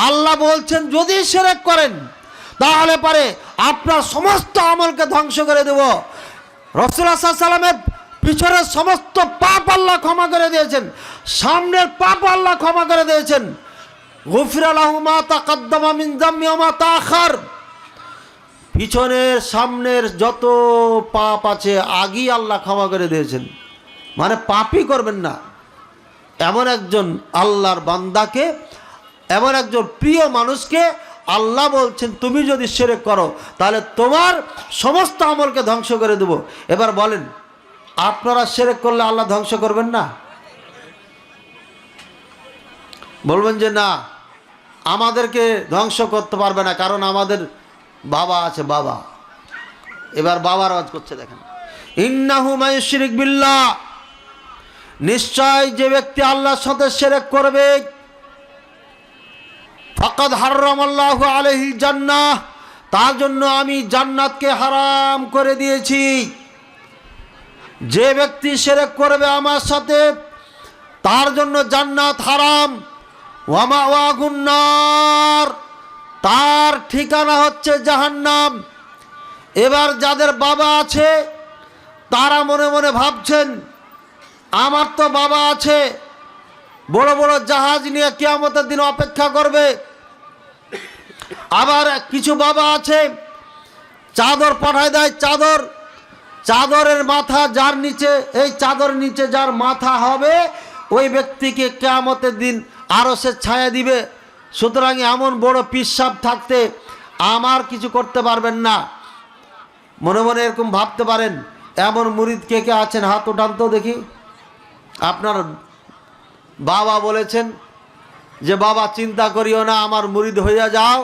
আল্লাহ বলছেন যদি শিরক করেন তাহলে পারে আপনার সমস্ত আমলকে ধ্বংস করে দেব। রাসূলুল্লাহ সাল্লাল্লাহু আলাইহি সাল্লামের পিছনের সমস্ত পাপ আল্লাহ ক্ষমা করে দিয়েছেন, সামনের পাপ আল্লাহ ক্ষমা করে দিয়েছেন। গুফিরা লাহু মা তাকাদ্দামা মিন যামমি ওয়া মা তাআখার, পিছনের সামনের যত পাপ আছে আগেই আল্লাহ ক্ষমা করে দিয়েছেন, মানে পাপই করবেন না। এমন একজন আল্লাহর বান্দাকে, এমন একজন প্রিয় মানুষকে আল্লাহ বলছেন তুমি যদি শিরক করো তাহলে তোমার সমস্ত আমলকে ধ্বংস করে দেব। এবার বলেন, আপনারা শিরক করলে আল্লাহ ধ্বংস করবেন না? বলবেন যে না, আমাদেরকে ধ্বংস করতে পারবে না, কারণ আমাদের বাবা আছে। বাবা, এবার বাবার আওয়াজ করছে, দেখেন, ইন্নাহু মান ইউশরিক বিল্লাহ, নিশ্চয় যে ব্যক্তি আল্লাহর সাথে শিরক করবে, ফাকাদ হারামাল্লাহু আলাইহিল জান্নাহ, তার জন্য আমি জান্নাতকে হারাম করে দিয়েছি। যে ব্যক্তি শিরক করবে আমার সাথে তার জন্য জান্নাত হারাম। ওয়া মাওয়াহুন নার, তার ঠিকানা হচ্ছে জাহান্নাম। এবার যাদের বাবা আছে তারা মনে মনে ভাবছেন আমার তো বাবা আছে, বড় বড় জাহাজ নিয়ে কিয়ামতের দিন অপেক্ষা করবে। আবার কিছু বাবা আছে চাদর পাঠায় দেয়, চাদরের মাথা যার নিচে, এই চাদর নিচে যার মাথা হবে ওই ব্যক্তিকে কিয়ামতের দিন আরশের ছায়া দিবে। সুতরাং এমন বড় পিসাব থাকতে আমার কিছু করতে পারবেন না। মনে মনে এরকম ভাবতে পারেন। এমন মুরিদ কে কে আছেন? হাত উঠান তো দেখি। আপনার বাবা বলেছেন যে বাবা চিন্তা করিও না, আমার মুরিদ হইয়া যাও,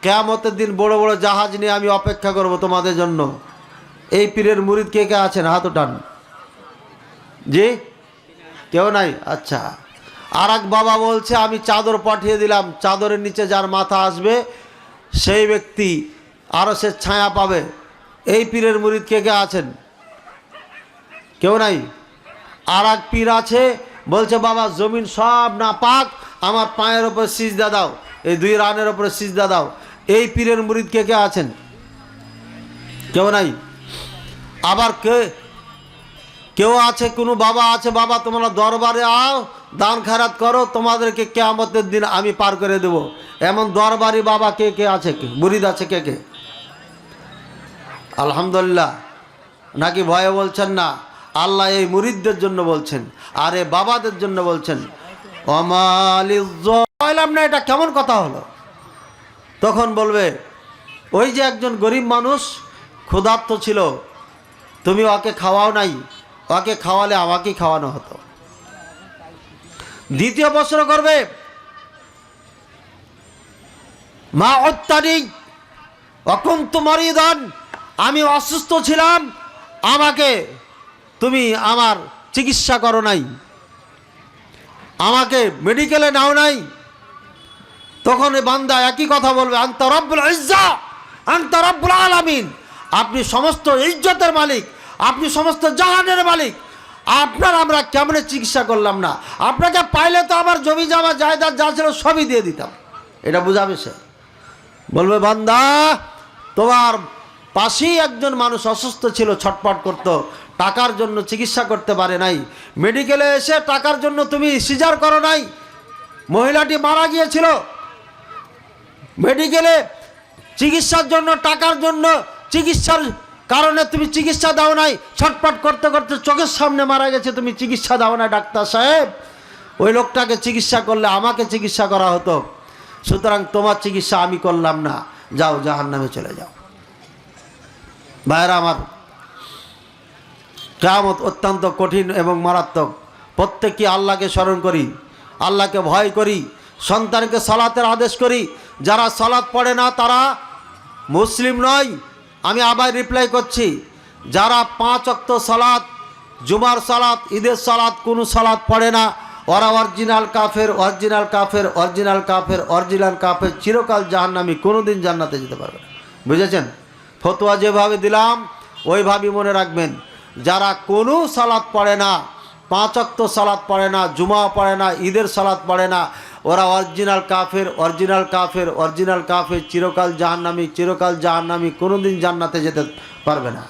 কিয়ামতের দিন বড় বড় জাহাজ নিয়ে আমি অপেক্ষা করব তোমাদের জন্য। এই পীরের মুরিদ কে কে আছেন? হাত উঠান। জি, কেউ নাই? আচ্ছা। আর এক বাবা বলছে আমি চাদর পাঠিয়ে দিলাম, চাদরের নিচে যার মাথা আসবে সেই ব্যক্তি আরশের ছায়া পাবে। এই পীরের মুরিদ কে কে আছেন? কেউ নাই। আর এক পীর আছে বলছে বাবা জমিন সব না পাক, আমার পায়ের ওপর সিজদা দাও, এই দুই রানের ওপরে সিজদা দাও। এই পীরের মুরিদ কে কে আছেন? কেউ নাই। আবার কেউ আছে, কোনো বাবা আছে, বাবা তোমরা দরবারে আও, দান খায়রাত করো, তোমাদেরকে কিয়ামতের দিন আমি পার করে দেব। এমন দরবারি বাবা কে কে আছে? মুরিদ আছে কে কে? আলহামদুলিল্লাহ। নাকি ভয়ে বলছেন না? আল্লাহ এই মুরিদদের জন্য বলছেন আর এই বাবাদের জন্য বলছেন। বললাম না এটা কেমন কথা হলো? তখন বলবে ওই যে একজন গরিব মানুষ ক্ষুধার্ত ছিল, তুমি ওকে খাওয়াও নাই, ওকে খাওয়ালে আমাকেই খাওয়ানো হতো। দ্বিতীয় প্রশ্ন করবে মা অত্যাধিক অকুন্তু মারিদান, আমি অসুস্থ ছিলাম, আমাকে তুমি আমার চিকিৎসা করো নাই, আমাকে মেডিকেলে নাও নাই। তখন এই বান্দা একই কথা বলবে আনতা রব্বুল ইজ্জা আনতা রব্বুল আলামিন, আপনি সমস্ত ইজ্জতের মালিক, আপনি সমস্ত জাহানের মালিক, আপনার আমরা কেমনে চিকিৎসা করলাম না? আপনাকে পাইলে তো আমার জমি জমা জায়দাদ যা ছিল সবই দিয়ে দিতাম। এটা বুঝাবে সে, বলবে বান্দা তোমার পাশেই একজন মানুষ অসুস্থ ছিল, ছটপট করতো, টাকার জন্য চিকিৎসা করতে পারে নাই, মেডিকেলে এসে টাকার জন্য তুমি সিজার করো নাই, মহিলাটি মারা গিয়েছিল, মেডিকেলে চিকিৎসার জন্য টাকার জন্য চিকিৎসার কারণে তুমি চিকিৎসা দাও নাই, ছটপট করতে করতে চোখের সামনে মারা গেছে, তুমি চিকিৎসা দাও না ডাক্তার সাহেব, ওই লোকটাকে চিকিৎসা করলে আমাকে চিকিৎসা করা হতো, সুতরাং তোমার চিকিৎসা আমি করলাম না, যাও জাহান্নামে চলে যাও। ভাইরা আমার, কিয়ামত অত্যন্ত কঠিন এবং মারাত্মক। প্রত্যেককে আল্লাহকে স্মরণ করি, আল্লাহকে ভয় করি, সন্তানকে সালাতের আদেশ করি। যারা সালাত পড়ে না তারা মুসলিম নয়। আমি আবার রিপ্লাই করছি, যারা 5 ওয়াক্ত সালাত, জুমার সালাত, ঈদের সালাত, কোনো সালাত পড়ে না, ওরা অরিজিনাল কাফের, অরিজিনাল কাফের, অরিজিনাল কাফের, অরিজিনাল কাফের, চিরকাল জাহান্নামী, কোনোদিন জান্নাতে যেতে পারবে না। বুঝেছেন? ফতোয়া যেভাবে দিলাম ওইভাবেই মনে রাখবেন। যারা কোনো সালাত পড়ে না, 5 ওয়াক্ত সালাত পড়ে না, জুমা পড়ে না, ঈদের সালাত পড়ে না, ওরা অরিজিনাল কাফের, অরিজিনাল কাফের, অরিজিনাল কাফের, চিরকাল জাহান্নামী, চিরকাল জাহান্নামী, কোনোদিন জান্নাতে যেতে পারবে না।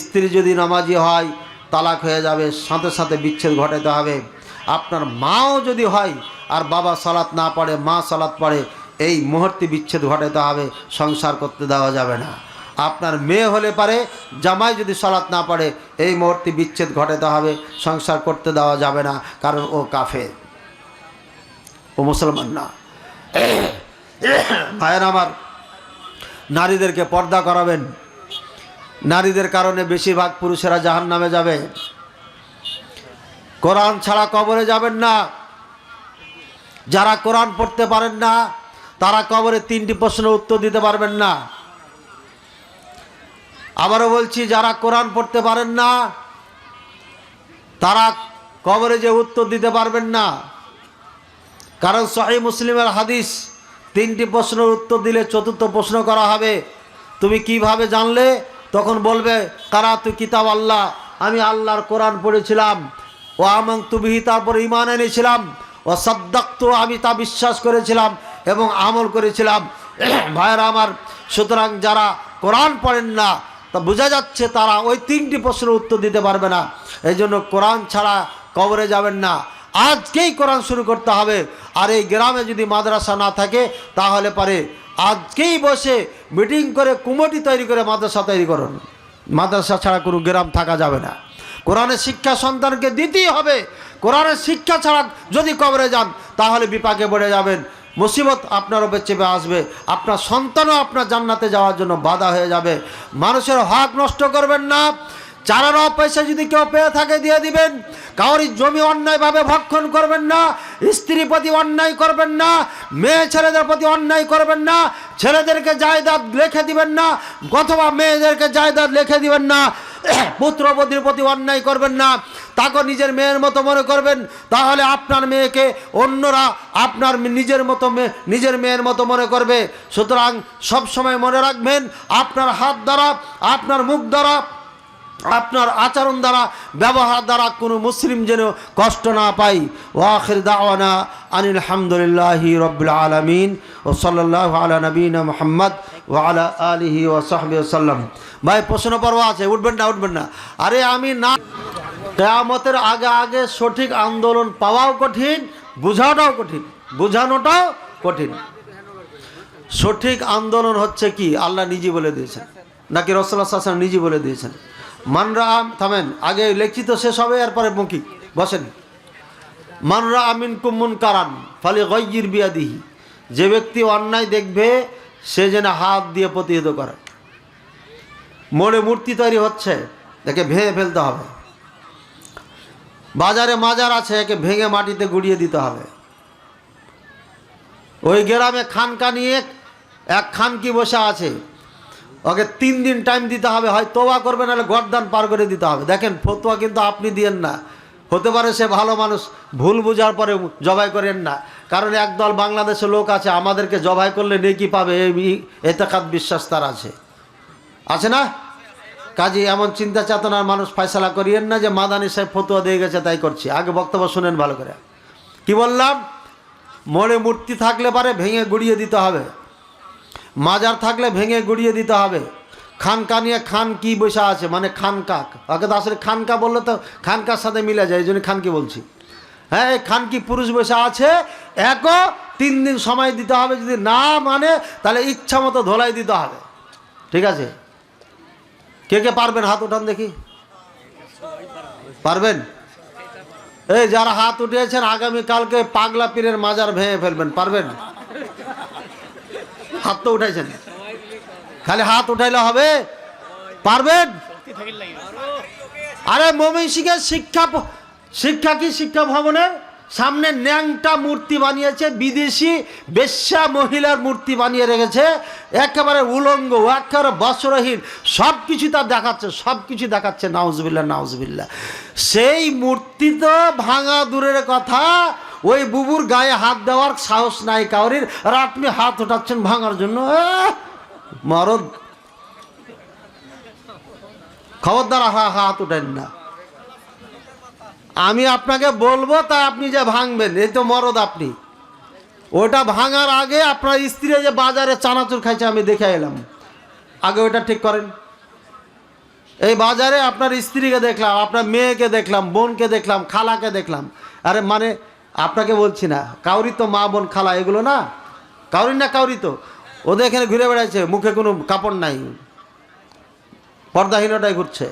স্ত্রী যদি নামাজি হয় তালাক হয়ে যাবে, সাথে সাথে বিচ্ছেদ ঘটাতে হবে। আপনার মাও যদি হয় আর বাবা সালাত না পড়ে, মা সালাত পড়ে, এই মুহূর্তে বিচ্ছেদ ঘটাতে হবে, সংসার করতে দেওয়া যাবে না। আপনার মেয়ে হলে পারে, জামাই যদি সালাত না পড়ে, এই মুহূর্তে বিচ্ছেদ ঘটাতে হবে, সংসার করতে দেওয়া যাবে না, কারণ ও কাফের, ও মুসলমান না। ভাইয়ের আমার, নারীদেরকে পর্দা করাবেন। নারীদের কারণে বেশিরভাগ পুরুষেরা জাহান্নামে যাবে। কোরআন ছাড়া কবরে যাবেন না। যারা কোরআন পড়তে পারেন না তারা কবরে 3টি প্রশ্নের উত্তর দিতে পারবেন না। আবারও বলছি, যারা কোরআন পড়তে পারেন না তারা কবরে যে উত্তর দিতে পারবেন না। কারণ সহিহ মুসলিমের হাদিস, 3টি প্রশ্নের উত্তর দিলে 4র্থ প্রশ্ন করা হবে, তুমি কিভাবে জানলে? তখন বলবে কারাতু কিতাব আল্লাহ, আমি আল্লাহর কোরআন পড়েছিলাম, ও আমানতু বিহি, তারপরে ঈমান এনেছিলাম, ও সাদ্দাকতু, আমি তা বিশ্বাস করেছিলাম এবং আমল করেছিলাম। ভাইয়েরা আমার, সুতরাং যারা কোরআন পড়েন না তা বোঝা যাচ্ছে তারা ওই 3টি প্রশ্নের উত্তর দিতে পারবে না। এই জন্য কোরআন ছাড়া কবরে যাবেন না। আজকেই কোরআন শুরু করতে হবে। আর এই গ্রামে যদি মাদ্রাসা না থাকে তাহলে পারে আজকেই বসে মিটিং করে কমিটি তৈরি করে মাদ্রাসা তৈরি করুন। মাদ্রাসা ছাড়া কোনো গ্রাম থাকা যাবে না। কোরআনের শিক্ষা সন্তানকে দিতেই হবে। কোরআনের শিক্ষা ছাড়া যদি কবরে যান তাহলে বিপাকে পড়ে যাবেন, মুসিবত আপনার উপর চেপে আসবে, আপনার সন্তানও আপনার জান্নাতে যাওয়ার জন্য বাধা হয়ে যাবে। মানুষের হক নষ্ট করবেন না। 4 আনা পয়সা যদি কেউ পেয়ে থাকে দিয়ে দিবেন। কাউরি জমি অন্যায়ভাবে ভক্ষণ করবেন না। স্ত্রীর প্রতি অন্যায় করবেন না। মেয়ে ছেলেদের প্রতি অন্যায় করবেন না। ছেলেদেরকে জায়দাদ লিখে দিবেন না, অথবা মেয়েদেরকে জায়দাদ লিখে দিবেন না। পুত্রবধূর প্রতি অন্যায় করবেন না। তাকে নিজের মেয়ের মতো মনে করবেন, তাহলে আপনার মেয়েকে অন্যরা আপনার নিজের মেয়ের মতো মনে করবে। সুতরাং সব সময় মনে রাখবেন, আপনার হাত দ্বারা, আপনার মুখ দ্বারা, আপনার আচরণ দ্বারা, ব্যবহার দ্বারা কোনো মুসলিম যেন কষ্ট না পাই। ওয়া আখির দাওয়ানা আনিল হামদুলিল্লাহি রাব্বিল আলামিন ওয়া সাল্লাল্লাহু আলা নবিয়িনা মুহাম্মদ ওয়া আলা আলিহি ওয়া সাহবিহি ওয়াসাল্লাম। ভাই প্রশ্ন পর্ব আছে, উঠবেন না। আরে আমি না, কিয়ামতের আগে আগে সঠিক আন্দোলন পাওয়াও কঠিন, বোঝাটাও কঠিন, বোঝানোটাও কঠিন। সঠিক আন্দোলন হচ্ছে কি আল্লাহ নিজে বলে দিয়েছেন, নাকি রাসূলুল্লাহ সাল্লাল্লাহু আলাইহি ওয়াসাল্লাম নিজে বলে দিয়েছেন? মানরা, থামেন, আগে লিখিত শেষ হবে, এরপরে মৌখিক বসেন। মানরা মিনকুম মুনকারান ফালিগাইয়ির বিয়াদিহি, যে ব্যক্তি অন্যায় দেখবে সে যেন হাত দিয়ে প্রতিহত করে। মোড়ে মূর্তি তৈরি হচ্ছে, একে ভেঙে ফেলতে হবে। বাজারে মাজার আছে, একে ভেঙে মাটিতে গুড়িয়ে দিতে হবে। ওই গ্রামে খানকা নিয়ে এক খানকি বসে আছে, ওকে 3 দিন টাইম দিতে হবে, হয় তোবা করবে নাহলে গর্দান পার করে দিতে হবে। দেখেন, ফতোয়া কিন্তু আপনি দিয়েন না, হতে পারে সে ভালো মানুষ, ভুল বুঝার পরে জবাই করেন না। কারণ একদল বাংলাদেশের লোক আছে, আমাদেরকে জবাই করলে নেকি পাবে, এই এতেকাদ বিশ্বাস তার আছে না? কাজে এমন চিন্তা চেতনার মানুষ ফয়সালা করিয়েন না যে মাদানী সাহেব ফতোয়া দিয়ে গেছে তাই করছি। আগে বক্তব্য শুনেন ভালো করে। কি বললাম? মোড়ে মূর্তি থাকলে পারে ভেঙে গুড়িয়ে দিতে হবে, মাজার থাকলে ভেঙে গুড়িয়ে দিতে হবে। খানকা নিয়ে খান কি বসে আছে, মানে খানকা, ওকে তো আসলে খানকা বললে তো খানকার সাথে মিলে যায়, এই জন্য খানকি বলছি। হ্যাঁ, এই খানকি পুরুষ বসে আছে, একও 3 দিন সময় দিতে হবে, যদি না মানে তাহলে ইচ্ছা মতো ধোলাই দিতে হবে। ঠিক আছে? কে কে পারবেন হাত উঠান দেখি। পারবেন? এই যারা হাত উঠিয়েছেন আগামীকালকে পাগলা পীরের মাজার ভেঙে ফেলবেন, পারবেন? হাত তো উঠাইছেন, খালি হাত উঠাইলে হবে? পারবেন? আরে ময়মনসিংহের শিক্ষা কি শিক্ষা ভবনের সামনে ন্যাংটা মূর্তি বানিয়েছে, বিদেশি বেশ্যা মহিলার মূর্তি বানিয়ে রেখেছে, একেবারে উলঙ্গ, একেবারে বস্ত্রহীন, সব কিছু তার দেখাচ্ছে, সব কিছু দেখাচ্ছে। নাউজুবিল্লাহ, নাউজুবিল্লাহ। সেই মূর্তি তো ভাঙা দূরের কথা, ওই বুবুর গায়ে হাত দেওয়ার সাহস নাই কাউরির, আর আপনি হাত ওঠাচ্ছেন ভাঙার জন্য। মরদ, খবরদার হাত উঠেন না। আমি আপনাকে বলবো তা আপনি যে ভাঙবেন, এই তো মরদ আপনি। ওটা ভাঙার আগে আপনার স্ত্রী যে বাজারে চানাচুর খাইছে আমি দেখে এলাম, আগে ওটা ঠিক করেন। এই বাজারে আপনার স্ত্রীকে দেখলাম, আপনার মেয়েকে দেখলাম, বোনকে দেখলাম, খালাকে দেখলাম। আরে মানে আপনাকে বলছি না, কাউরি তো মা বোন খালা এগুলো না, কাউরি না কাউরি তো। ওদের এখানে ঘুরে বেড়াচ্ছে, মুখে কোনো কাপড় নাই, পর্দাহীনটাই ঘুরছে।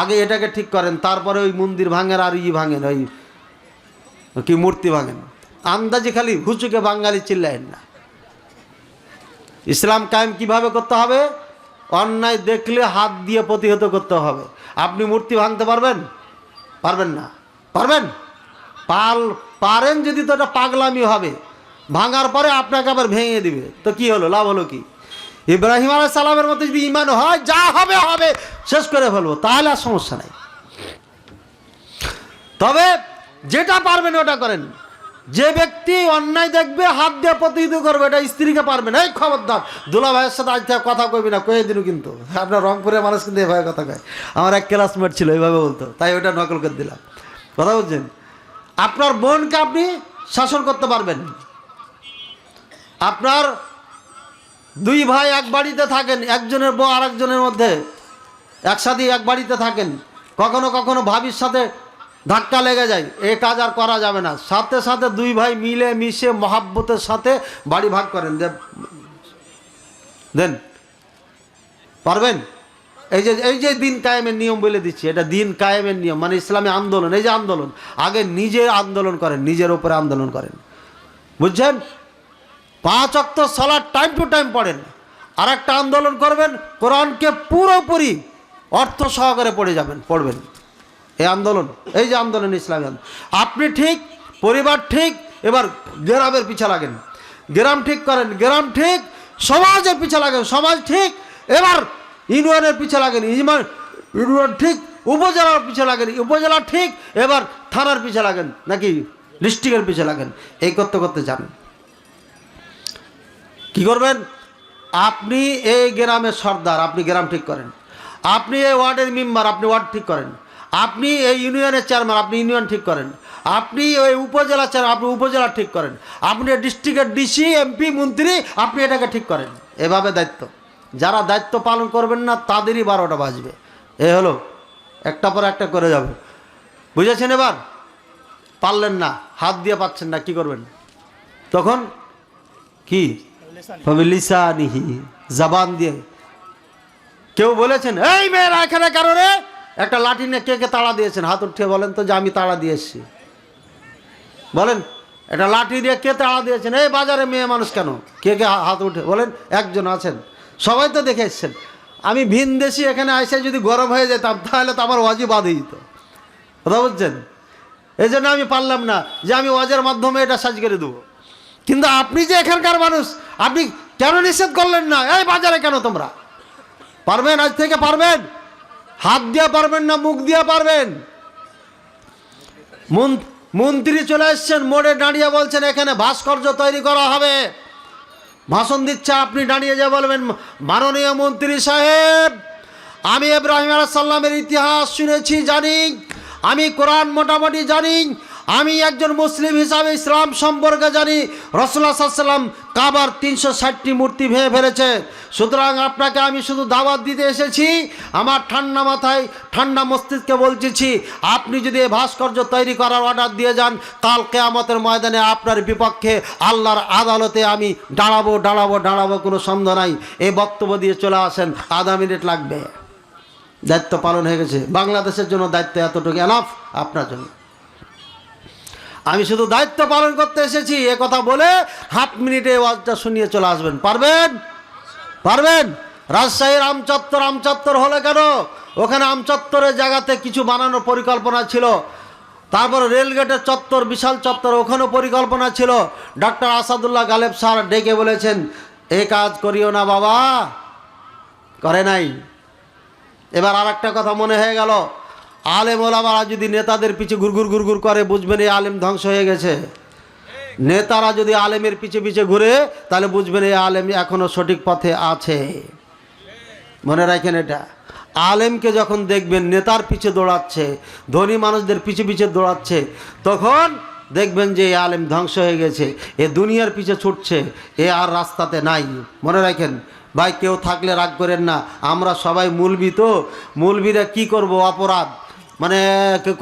আগে এটাকে ঠিক করেন, তারপরে ওই মন্দির ভাঙেন আর ভাঙেন, ওই কি মূর্তি ভাঙেন। আন্দাজে খালি হুচুকে বাঙালি চিল্লায়েন না। ইসলাম কায়েম কিভাবে করতে হবে? অন্যায় দেখলে হাত দিয়ে প্রতিহত করতে হবে। আপনি মূর্তি ভাঙতে পারবেন? পারবেন না। পারবেন? পারেন যদি, তো এটা পাগলামি হবে। ভাঙার পরে আপনাকে আবার ভেঙে দিবে, তো কি হলো, লাভ হলো কি? ইব্রাহিম আলাইহিস সালামের মতো যদি ঈমান হয়, যা হবে হবে, শেষ করে ফেলবো, তাহলে আর সমস্যা নাই। তবে যেটা পারবেন ওটা করেন। যে ব্যক্তি অন্যায় দেখবে হাত দিয়ে প্রতিহিত করবে, এটা স্ত্রীকে পারবেন। এই খবরদার, দুলা ভাইয়ের সাথে আজ থেকে কথা কইবি না, কয়ে দিন কিন্তু। আপনার রংপুরের মানুষ কিন্তু এভাবে কথা কয়। আমার এক ক্লাসমেট ছিল এইভাবে বলতো, তাই ওটা নকল করে দিলাম। কথা বলছেন? আপনার বোনকে আপনি শাসন করতে পারবেন। আপনার 2 ভাই এক বাড়িতে থাকেন, একজনের বউ আর একজনের মধ্যে একসাথে এক বাড়িতে থাকেন, কখনো কখনো ভাবির সাথে ধাক্কা লেগে যায়, এ কাজ আর করা যাবে না। সাথে সাথে 2 ভাই মিলে মিশে মহাব্বতের সাথে বাড়ি ভাগ করেন, দেন। পারবেন? এই যে দিন কায়েমের নিয়ম বলে দিচ্ছি, এটা দিন কায়েমের নিয়ম, মানে ইসলামী আন্দোলন। এই যে আন্দোলন, আগে নিজে আন্দোলন করেন, নিজের উপরে আন্দোলন করেন, বুঝছেন? 5 ওয়াক্ত সালাত টাইম টু টাইম পড়েন। আর একটা আন্দোলন করবেন, কোরআনকে পুরোপুরি অর্থ সহকারে পড়বেন। এই আন্দোলন, এই যে আন্দোলন, ইসলামী আন্দোলন। আপনি ঠিক, পরিবার ঠিক, এবার গ্রামের পিছা লাগেন, গ্রাম ঠিক করেন, গ্রাম ঠিক, সমাজের পিছা লাগেন, সমাজ ঠিক, এবার ইউনিয়নের পিছা লাগেন, ইউনিয়ন ঠিক, উপজেলার পিছা লাগেন, উপজেলা ঠিক, এবার থানার পিছা লাগেন, নাকি ডিস্ট্রিক্টের পিছা লাগেন। এই করতে করতে যান। কি করবেন? আপনি এই গ্রামের সর্দার, আপনি গ্রাম ঠিক করেন। আপনি এই ওয়ার্ডের মেম্বার, আপনি ওয়ার্ড ঠিক করেন। আপনি এই ইউনিয়নের চেয়ারম্যান, আপনি ইউনিয়ন ঠিক করেন। আপনি ওই উপজেলা চেয়ারম্যান, আপনি উপজেলা ঠিক করেন। আপনি ডিস্ট্রিক্টের ডিসি, এমপি, মন্ত্রী, আপনি এটাকে ঠিক করেন। এভাবে দায়িত্ব। যারা দায়িত্ব পালন করবেন না তাদেরই 12টা বাজবে। এ হলো, একটা পর একটা করে যাবে। বুঝেছেন? এবার পারলেন না, হাত দিয়ে পাচ্ছেন না, কি করবেন তখন? কি লিসানিহি, জবান দিয়ে। কেউ বলেছেন এই মেয়েরা এখানে কারণে একটা লাঠি নিয়ে কে কে তাড়া দিয়েছেন? হাত উঠিয়ে বলেন তো যে আমি তাড়া দিয়ে এসেছি। বলেন, একটা লাঠি দিয়ে কে তাড়া দিয়েছেন? এই বাজারে মেয়ে মানুষ কেন? কে কে হাত উঠে বলেন? একজন আছেন? সবাই তো দেখে এসছেন। আমি ভিন দেশি এখানে এসে যদি গরম হয়ে যেতাম তাহলে তো আমার ওয়াজি বাদ হয়ে যেত। কথা বলছেন? এই জন্য আমি পারলাম না যে আমি ওয়াজের মাধ্যমে এটা সাজ করে দেবো। কিন্তু আপনি যে এখানকার মানুষ, আপনি কেন নিষেধ করলেন না? এই বাজারে কেন তোমরা? পারবেন? আজ থেকে পারবেন? হাত দিয়ে পারবেন না মুখ দিয়ে পারবেন? মন্ত্রী চলে এসছেন, মোড়ে দাঁড়িয়ে বলছেন এখানে ভাস্কর্য তৈরি করা হবে, ভাষণ দিচ্ছে, আপনি দাঁড়িয়ে যা বলবেন মাননীয় মন্ত্রী সাহেব আমি ইব্রাহিম আলাইহিস সালামের ইতিহাস শুনেছি, জানি। আমি কোরআন মোটামুটি জানি। আমি একজন মুসলিম হিসাবে ইসলাম সম্পর্কে জানি। রাসূলুল্লাহ সাল্লাল্লাহু আলাইহি ওয়াসাল্লাম কাবার 360টি মূর্তি ভেঙে ফেলেছে। সুতরাং আপনাকে আমি শুধু দাওয়াত দিতে এসেছি। আমার ঠান্ডা মাথায় ঠান্ডা মস্তিষ্কে বলতেছি, আপনি যদি এই ভাস্কর্য তৈরি করার অর্ডার দিয়ে যান, কাল কিয়ামতের ময়দানে আপনার বিপক্ষে আল্লাহর আদালতে আমি দাঁড়াবো, কোনো সন্দেহ নাই। এই বক্তব্য দিয়ে চলে আসেন, আধা মিনিট লাগবে। দায়িত্ব পালন হয়ে গেছে। বাংলাদেশের জন্য দায়িত্ব এতটুকু এনাফ, আপনার জন্য। আমি শুধু দায়িত্ব পালন করতে এসেছি, এ কথা বলে হাফ মিনিটে ওয়াজটা শুনিয়ে চলে আসবেন। পারবেন? রাজশাহীর আমচত্বর হলে কেন? ওখানে আমচত্বরের জায়গাতে কিছু বানানোর পরিকল্পনা ছিল। তারপর রেলগেটের চত্বর, বিশাল চত্বর, ওখানেও পরিকল্পনা ছিল। ডক্টর আসাদুল্লাহ গালেব স্যার ডেকে বলেছেন, এ কাজ করিও না বাবা, করে নাই। এবার আর একটা কথা মনে হয়ে গেল, আলেম ওলামারা যদি নেতাদের পিছে ঘুরঘুর করে, বুঝবেন এই আলেম ধ্বংস হয়ে গেছে। নেতারা যদি আলেমের পিছে ঘুরে, তাহলে বুঝবেন এই আলেম এখনো সঠিক পথে আছে। মনে রাখেন এটা। আলেমকে যখন দেখবেন নেতার পিছে দৌড়াচ্ছে, ধনী মানুষদের পিছে দৌড়াচ্ছে, তখন দেখবেন যে এই আলেম ধ্বংস হয়ে গেছে, এ দুনিয়ার পিছে ছুটছে, এ আর রাস্তাতে নাই। মনে রাখেন ভাই, কেউ থাকলে রাগ করেন না, আমরা সবাই মুলবি, তো মুলবিরা কি করব, অপরাধ মানে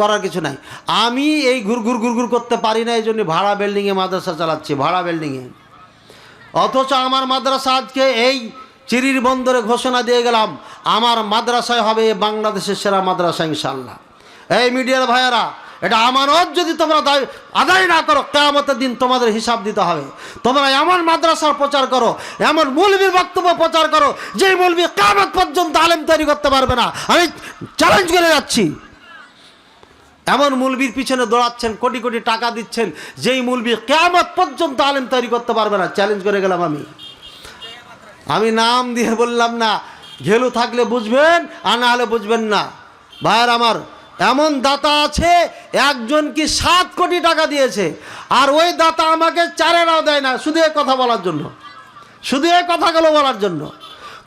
করার কিছু নাই। আমি এই ঘুরঘুর করতে পারি না, এই জন্য ভাড়া বিল্ডিংয়ে মাদ্রাসা চালাচ্ছি, ভাড়া বিল্ডিংয়ে। অথচ আমার মাদ্রাসা আজকে এই চিরির বন্দরে ঘোষণা দিয়ে গেলাম, আমার মাদ্রাসায় হবে বাংলাদেশের সেরা মাদ্রাসা ইনশাআল্লাহ। এই মিডিয়ার ভাইয়ারা, এটা আমানত যদি তোমরা আদায় না করো, কিয়ামতের দিন তোমাদের হিসাব দিতে হবে। তোমরা এমন মাদ্রাসার প্রচার করো, এমন মৌলবীর বক্তব্য প্রচার করো, যে মৌলবী কিয়ামত পর্যন্ত আলেম তৈরি করতে পারবে না। আমি চ্যালেঞ্জ করে যাচ্ছি। এমন মৌলবীর পিছনে দৌড়াচ্ছেন, কোটি কোটি টাকা দিচ্ছেন, যেই মৌলবী কিয়ামত পর্যন্ত আলেম তৈরি করতে পারবে না। চ্যালেঞ্জ করে গেলাম আমি নাম দিয়ে বললাম না, ঘেলু থাকলে বুঝবেন, আর না হলে বুঝবেন না। ভাইয়ের আমার, এমন দাতা আছে, একজন কি 7 কোটি টাকা দিয়েছে, আর ওই দাতা আমাকে 4 দেয় না, শুধু এই কথা বলার জন্য, শুধু এই কথাগুলো বলার জন্য।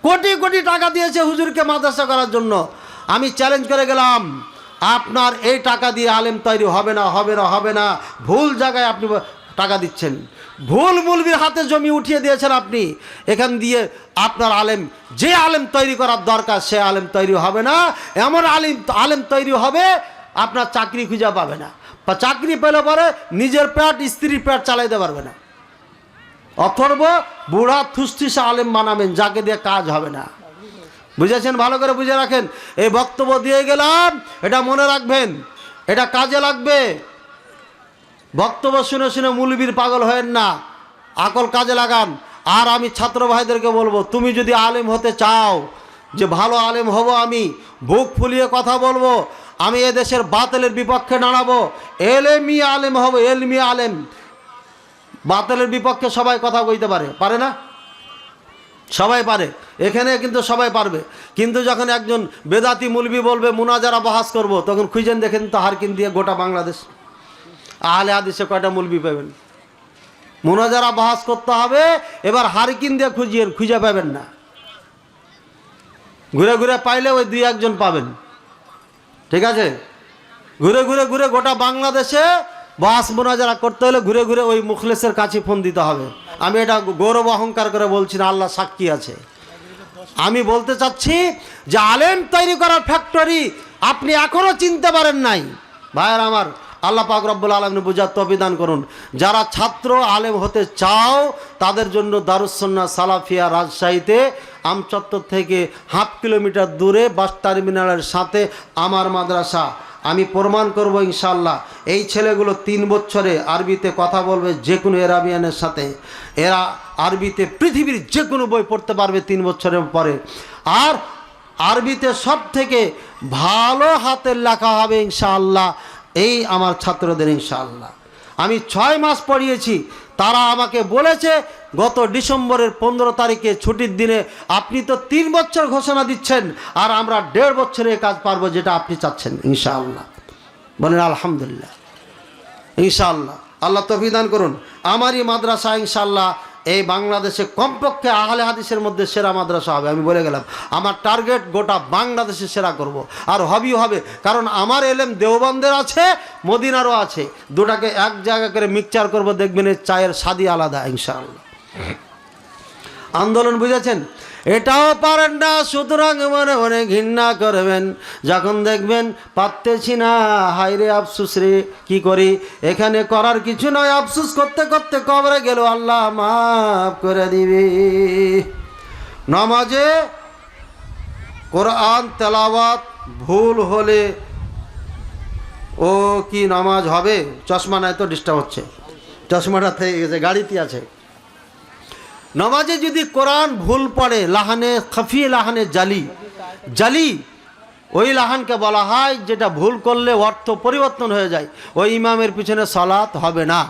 কোটি কোটি টাকা দিয়েছে হুজুরকে মাদ্রাসা করার জন্য। আমি চ্যালেঞ্জ করে গেলাম, আপনার এই টাকা দিয়ে আলেম তৈরি হবে না। ভুল জায়গায় আপনি টাকা দিচ্ছেন, ভুল মুলবির হাতে জমি উঠিয়ে দিয়েছেন আপনি। এখান দিয়ে আপনার আলেম, যে আলেম তৈরি করার দরকার, সে আলেম তৈরি হবে না। এমন আলেম তৈরি হবে, আপনার চাকরি খুঁজে পাবে না, বা চাকরি পেলে পরে নিজের পেট, স্ত্রীর পেট চালাইতে পারবে না। অথর্ব বুড়া থুসথুসা আলেম বানাবেন, যাকে দিয়ে কাজ হবে না। বুঝেছেন? ভালো করে বুঝে রাখেন। এই বক্তব্য দিয়ে গেলাম, এটা মনে রাখবেন, এটা কাজে লাগবে। বক্তব্য শুনে মুলবির পাগল হয়েন না, আকল কাজে লাগান। আর আমি ছাত্র ভাইদেরকে বলবো, তুমি যদি আলেম হতে চাও, যে ভালো আলেম হব, আমি বুক ফুলিয়ে কথা বলবো, আমি এদেশের বাতিলের বিপক্ষে দাঁড়াবো, এলেমি আলেম হব, এলমি আলেম। বাতিলের বিপক্ষে সবাই কথা কইতে পারে না? সবাই পারে, এখানে কিন্তু সবাই পারবে। কিন্তু যখন একজন বেদাতি মুলবি বলবে মুনাজারা বাহাস করব, তখন খুঁজেন দেখেন তো হারকিন দিয়ে গোটা বাংলাদেশ আহলে হাদিসে কয়টা মুলবি পাবেন? মুনাজারা বাহাস করতে হবে, এবার হারকিন দিয়ে খুঁজে পাবেন না। ঘুরে পাইলে ওই 2-1 পাবেন, ঠিক আছে? ঘুরে গোটা বাংলাদেশে বাহাস মুনাজারা করতে হলে ঘুরে ওই মুখলেসের কাছে ফোন দিতে হবে। আমি এটা গৌরব অহংকার করে বলছি না, আল্লাহ সাক্ষী আছে। আমি বলতে চাচ্ছি যে আলেম তৈরি করার ফ্যাক্টরি আপনি এখনো চিনতে পারেন নাই। ভাইয়ের আমার, আল্লাহ পাক রব্বুল আলামিন বুঝার তৌফিক দান করুন। যারা ছাত্র আলেম হতে চাও, তাদের জন্য দারুস সুন্নাহ সালাফিয়া রাজশাহীতে আমচত্বর থেকে 1/2 কিলোমিটার দূরে বাস টার্মিনালের সাথে আমার মাদ্রাসা। আমি প্রমাণ করব ইনশাআল্লাহ। এই ছেলেগুলো 3 বছরে আরবিতে কথা বলবে, যে কোনো এরাবিয়ানের সাথে। এরা আরবিতে পৃথিবীর যে কোনো বই পড়তে পারবে 3 বছরের পরে। আর আরবিতে সব থেকে ভালো হাতের লেখা হবে ইনশাআল্লাহ এই আমার ছাত্রদের ইনশাআল্লাহ। আমি 6 মাস পড়িয়েছি। তারা আমাকে বলেছে গত ডিসেম্বরের 15 তারিখে ছুটির দিনে, আপনি তো 3 বছর ঘোষণা দিচ্ছেন, আর আমরা 1.5 বছরে কাজ পারবো, যেটা আপনি চাচ্ছেন ইনশাআল্লাহ। বলেন আলহামদুলিল্লাহ। ইনশাআল্লাহ, আল্লাহ তৌফিক দান করুন। আমারই মাদ্রাসা ইনশাআল্লাহ এই বাংলাদেশে কমপক্ষে আহলে হাদিসের মধ্যে সেরা মাদ্রাসা হবে। আমি বলে গেলাম আমার টার্গেট গোটা বাংলাদেশে সেরা করব, আর হবেও হবে। কারণ আমার এলেম দেওবন্দের আছে, মদিনারও আছে, দুটাকে এক জায়গা করে মিক্সচার করব, দেখবেন এই চায়ের স্বাদই আলাদা ইনশাআল্লাহ। আন্দোলন বুঝেছেন? এটাও পারেন না, সুতরাং মনে মনে ঘৃণা করবেন। যখন দেখবেন পারতেছি না, হায়রে আফসুস রে, কি করি, এখানে করার কিছু নয়, আফসুস করতে করতে কবরে গেল, আল্লাহ মাফ করে দিবে। নামাজে কোরআন তেলাওয়াত ভুল হলে ও কি নামাজ হবে? চশমা নাই তো ডিস্টার্ব হচ্ছে, চশমাটা থেকে গেছে, গাড়িতে আছে। নামাজে যদি কোরআন ভুল পড়ে, লাহানে খাফি, লাহানে জালি, জালি ওই লাহানকে বলা হয় যেটা ভুল করলে অর্থ পরিবর্তন হয়ে যায়, ওই ইমামের পিছনে সালাত হবে না।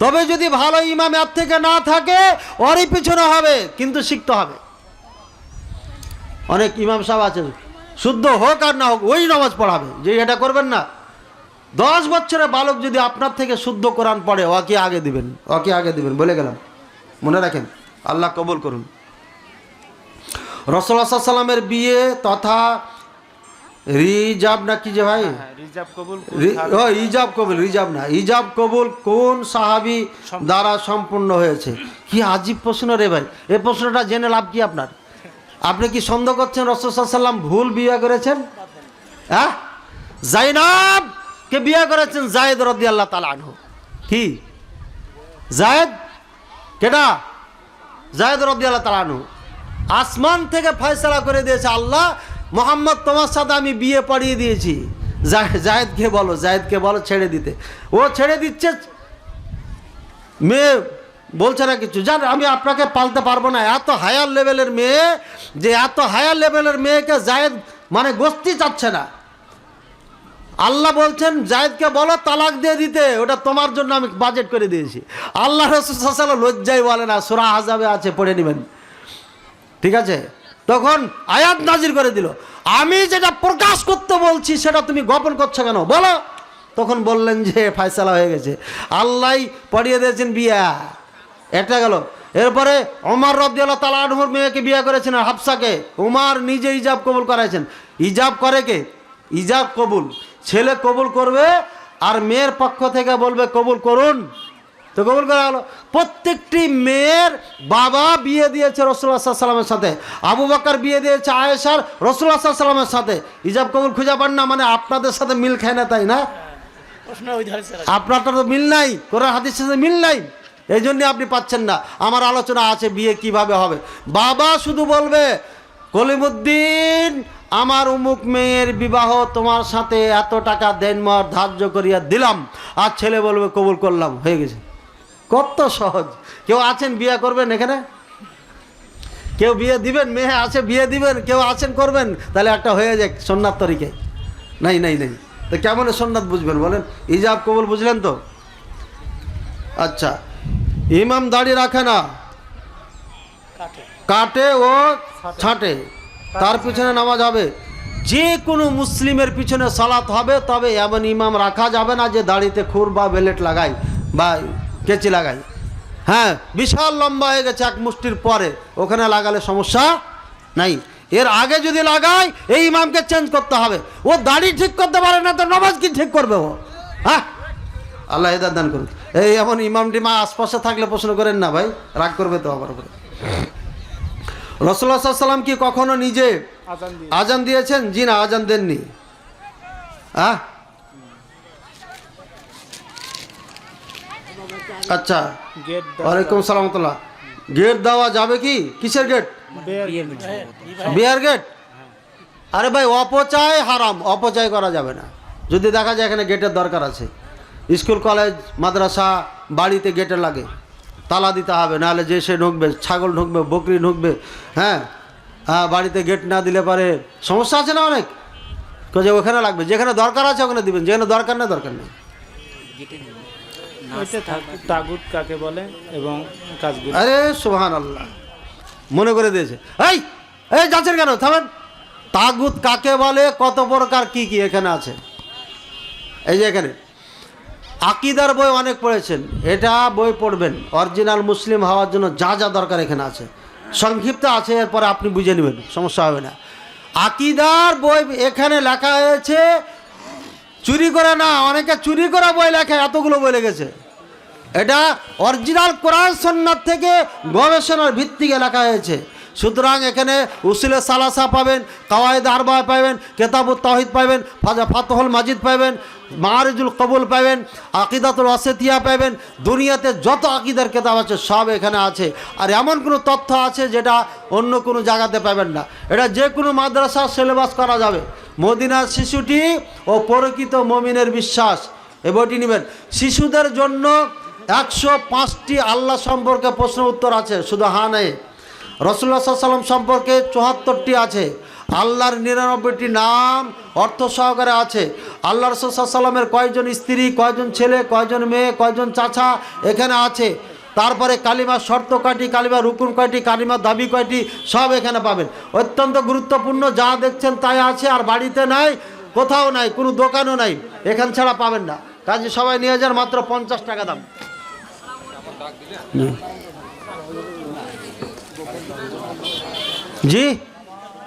তবে যদি ভালো ইমাম এর থেকে না থাকে, ওরই পিছনে হবে, কিন্তু শিখতে হবে। অনেক ইমাম সাহেব আছে, শুদ্ধ হোক আর না হোক ওই নামাজ পড়াবে, যে এটা করবেন না। 10 বছরের বালক যদি আপনার থেকে শুদ্ধ কোরআন পড়ে, ওকে আগে দিবেন, ওকে আগে দিবেন, বলে গেলাম, মনে রাখেন। আল্লাহ কবুল করুন। রাসূলুল্লাহ সাল্লাল্লাহু আলাইহি ওয়াসাল্লামের বিয়ে তথা রিজাব না কি যে ভাই, রিজাব কবুল, ইজাব কবুল, রিজাব না, ইজাব কবুল কোন সাহাবী দ্বারা সম্পূর্ণ হয়েছে? কি আজীব প্রশ্ন রে ভাই, এই প্রশ্নটা জেনে লাভ কি আপনার? আপনি কি সন্দেহ করছেন রাসূল সাল্লাল্লাহু আলাইহি ওয়াসাল্লাম ভুল বিয়ে করেছেন? হ্যাঁ, জাইনাব কে বিয়ে করেছেন যায়েদ রাদিয়াল্লাহু তাআলা আনহু। কি যায়েদ কেডা? যায়েদ রাদিয়াল্লাহু তাআলা আনহু। আসমান থেকে ফয়সালা করে দিয়েছে আল্লাহ, মোহাম্মদ তোমার সাথে আমি বিয়ে পড়িয়ে দিয়েছি, যায়েদকে বলো, যায়েদকে বলো ছেড়ে দিতে। ও ছেড়ে দিচ্ছে, মেয়ে বলছে না কিছু, জান আমি আপনাকে পালতে পারবো না। এত হায়ার লেভেলের মেয়ে, যে এত হায়ার লেভেলের মেয়েকে জায়েদ মানে গোস্তি চাচ্ছে না। আল্লাহ বলছেন জায়েদকে বলো তালাক দিয়ে দিতে, ওটা তোমার জন্য আমি বাজেট করে দিয়েছি। আল্লাহ রাসূল সাল্লাল্লাহু আলাইহি ওয়াসাল্লাম লজ্জাই বলে না, সূরা আহজাবে আছে, পড়ে নেবেন, ঠিক আছে? তখন আয়াত নাজির করে দিল, আমি যেটা প্রকাশ করতে বলছি সেটা তুমি গোপন করছো কেন, বলো। তখন বললেন যে ফয়সালা হয়ে গেছে, আল্লাহ পড়িয়ে দিয়েছেন বিয়া, এটা গেল। এরপরে ওমর রাদিয়াল্লাহু তাআলা আনহুর মেয়েকে বিয়ে করেছেন হাফসাকে, ওমর নিজে ইজাব কবুল করাইছেন। ইজাব করে কে? ইজাব কবুল ছেলে কবুল করবে, আর মেয়ের পক্ষ থেকে বলবে কবুল করুন, তো কবুল করা হলো। প্রত্যেকটি মেয়ের বাবা বিয়ে দিয়েছে রাসূলুল্লাহ সাল্লাল্লাহু আলাইহি ওয়াসাল্লামের সাথে, আবু বকর বিয়ে দিয়েছে আয়েশার রাসূলুল্লাহ সাল্লাল্লাহু আলাইহি ওয়াসাল্লামের সাথে। ইজাব কবুল খুঁজে পান না, মানে আপনাদের সাথে মিল খায় না, তাই না? আপনারটা তো মিল নাই, কোরআন হাদিসের সাথে মিল নাই, এই জন্যে আপনি পাচ্ছেন না। আমার আলোচনা আছে বিয়ে কিভাবে হবে। বাবা শুধু বলবে কলিমুদ্দিন আমার উমুক মেয়ের বিবাহ তোমার সাথে এত টাকা দেনমর ধার্য করিয়া দিলাম, আর ছেলে বলবে কবুল করলাম, হয়ে গেছে। কত সহজ। কেউ আছেন বিয়ে করবেন এখানে? কেউ বিয়ে দিবেন? মেয়ে আছে বিয়ে দিবেন? কেউ আছেন করবেন? তাহলে একটা হয়ে যাক সুন্নাত তরিকে। নাই নাই নাই, তো কেমন সুন্নাত বুঝবেন বলেন? ইজাব কবুল বুঝলেন তো? আচ্ছা, ইমাম দাড়ি রাখে না, কাটে ও ছাঁটে, তার পিছনে নামাজ হবে। যে কোনো মুসলিমের পিছনে সালাত হবে, তবে এমন ইমাম রাখা যাবে না যে দাড়িতে খুর বা বেলেট লাগায় বা কেচি লাগায়। হ্যাঁ, বিশাল লম্বা হয়ে গেছে এক মুষ্টির পরে, ওখানে লাগালে সমস্যা নাই। এর আগে যদি লাগায়, এই ইমামকে চেঞ্জ করতে হবে। ও দাড়ি ঠিক করতে পারে না, তো নামাজ কি ঠিক করবে ও? হ্যাঁ, আল্লাহ হেদায়েত দান করুন। এই এমন ইমাম টিমা আশপাশে থাকলে প্রশ্ন করেন না ভাই, রাগ করবে তো আমার উপরে। রাসূলুল্লাহ সাল্লাল্লাহু আলাইহি ওয়াসাল্লাম কি কখনো নিজে আজান দিয়েছেন? জি না, আজান দেননি। হ্যাঁ, আচ্ছা, ওয়ালাইকুম সালাম। গেট দেওয়া যাবে কি? কিসের গেট? বিয়ার গেট? আরে ভাই, অপচয় হারাম, অপচয় করা যাবে না। যদি দেখা যায় এখানে গেটের দরকার আছে, স্কুল কলেজ মাদ্রাসা বাড়িতে গেটে লাগে, তালা দিতে হবে, নাহলে যে সে ঢুকবে, ছাগল ঢুকবে, বকরি ঢুকবে। হ্যাঁ হ্যাঁ, বাড়িতে গেট না দিলে পারে সমস্যা আছে না অনেক, যে ওখানে লাগবে। যেখানে দরকার আছে ওখানে দিবেন, যেখানে দরকার নেই দরকার নেই। তাগুত কাকে বলে এবং কাজগুলো? আরে সুবহানাল্লাহ, মনে করে দিয়েছে। এই এই যাচ্ছেন কেন, থামেন। তাগুত কাকে বলে, কত প্রকার, কি কি এখানে আছে। এই যে এখানে আকিদার বই অনেক পড়েছেন, এটা বই পড়বেন। অরিজিনাল মুসলিম হওয়ার জন্য যা যা দরকার এখানে আছে, সংক্ষিপ্ত আছে, এরপরে আপনি বুঝে নেবেন, সমস্যা হবে না। আকিদার বই এখানে লেখা হয়েছে, চুরি করে না, অনেকে চুরি করা বই লেখে, এতগুলো বই লেগেছে। এটা অরিজিনাল কোরআন সুন্নাত থেকে গবেষণার ভিত্তিকে লেখা হয়েছে। সুতরাং এখানে উসুলে সালাসা পাবেন, কাওয়ায়েদ আরবা পাবেন, কেতাবুত তাওহীদ পাবেন, ফাতহুল মাজিদ পাবেন, মারিজুল কবুল পাবেন, আকিদাতুল ওয়াসিতিয়া পাবেন। দুনিয়াতে যত আকিদার কেতাব আছে সব এখানে আছে। আর এমন কোনো তথ্য আছে যেটা অন্য কোনো জায়গাতে পাবেন না। এটা যে কোনো মাদ্রাসার সিলেবাস করা যাবে। মদিনার শিশুটি ও প্রকৃত মুমিনের বিশ্বাস, এই বইটি নেবেন। শিশুদের জন্য 105টি আল্লাহ সম্পর্কে প্রশ্ন উত্তর আছে, শুধু হা নেই। রাসূলুল্লাহ সাল্লাল্লাহু আলাইহি ওয়াসাল্লাম সম্পর্কে 74টি আছে। আল্লাহর 99টি নাম অর্থ সহকারে আছে। আল্লাহ রাসূল সাল্লাল্লাহু আলাইহি ওয়াসাল্লামের কয়জন স্ত্রী, কয়জন ছেলে, কয়জন মেয়ে, কয়জন চাচা এখানে আছে। তারপরে কালিমার শর্ত কয়টি, কালিমার রুকুন কয়টি, কালিমার দাবি কয়টি, সব এখানে পাবেন। অত্যন্ত গুরুত্বপূর্ণ, যা দেখছেন তাই আছে। আর বাড়িতে নাই, কোথাও নাই, কোনো দোকানও নাই, এখান ছাড়া পাবেন না। কাজে সবাই নিয়ে যান, মাত্র 50 টাকা দাম। জি।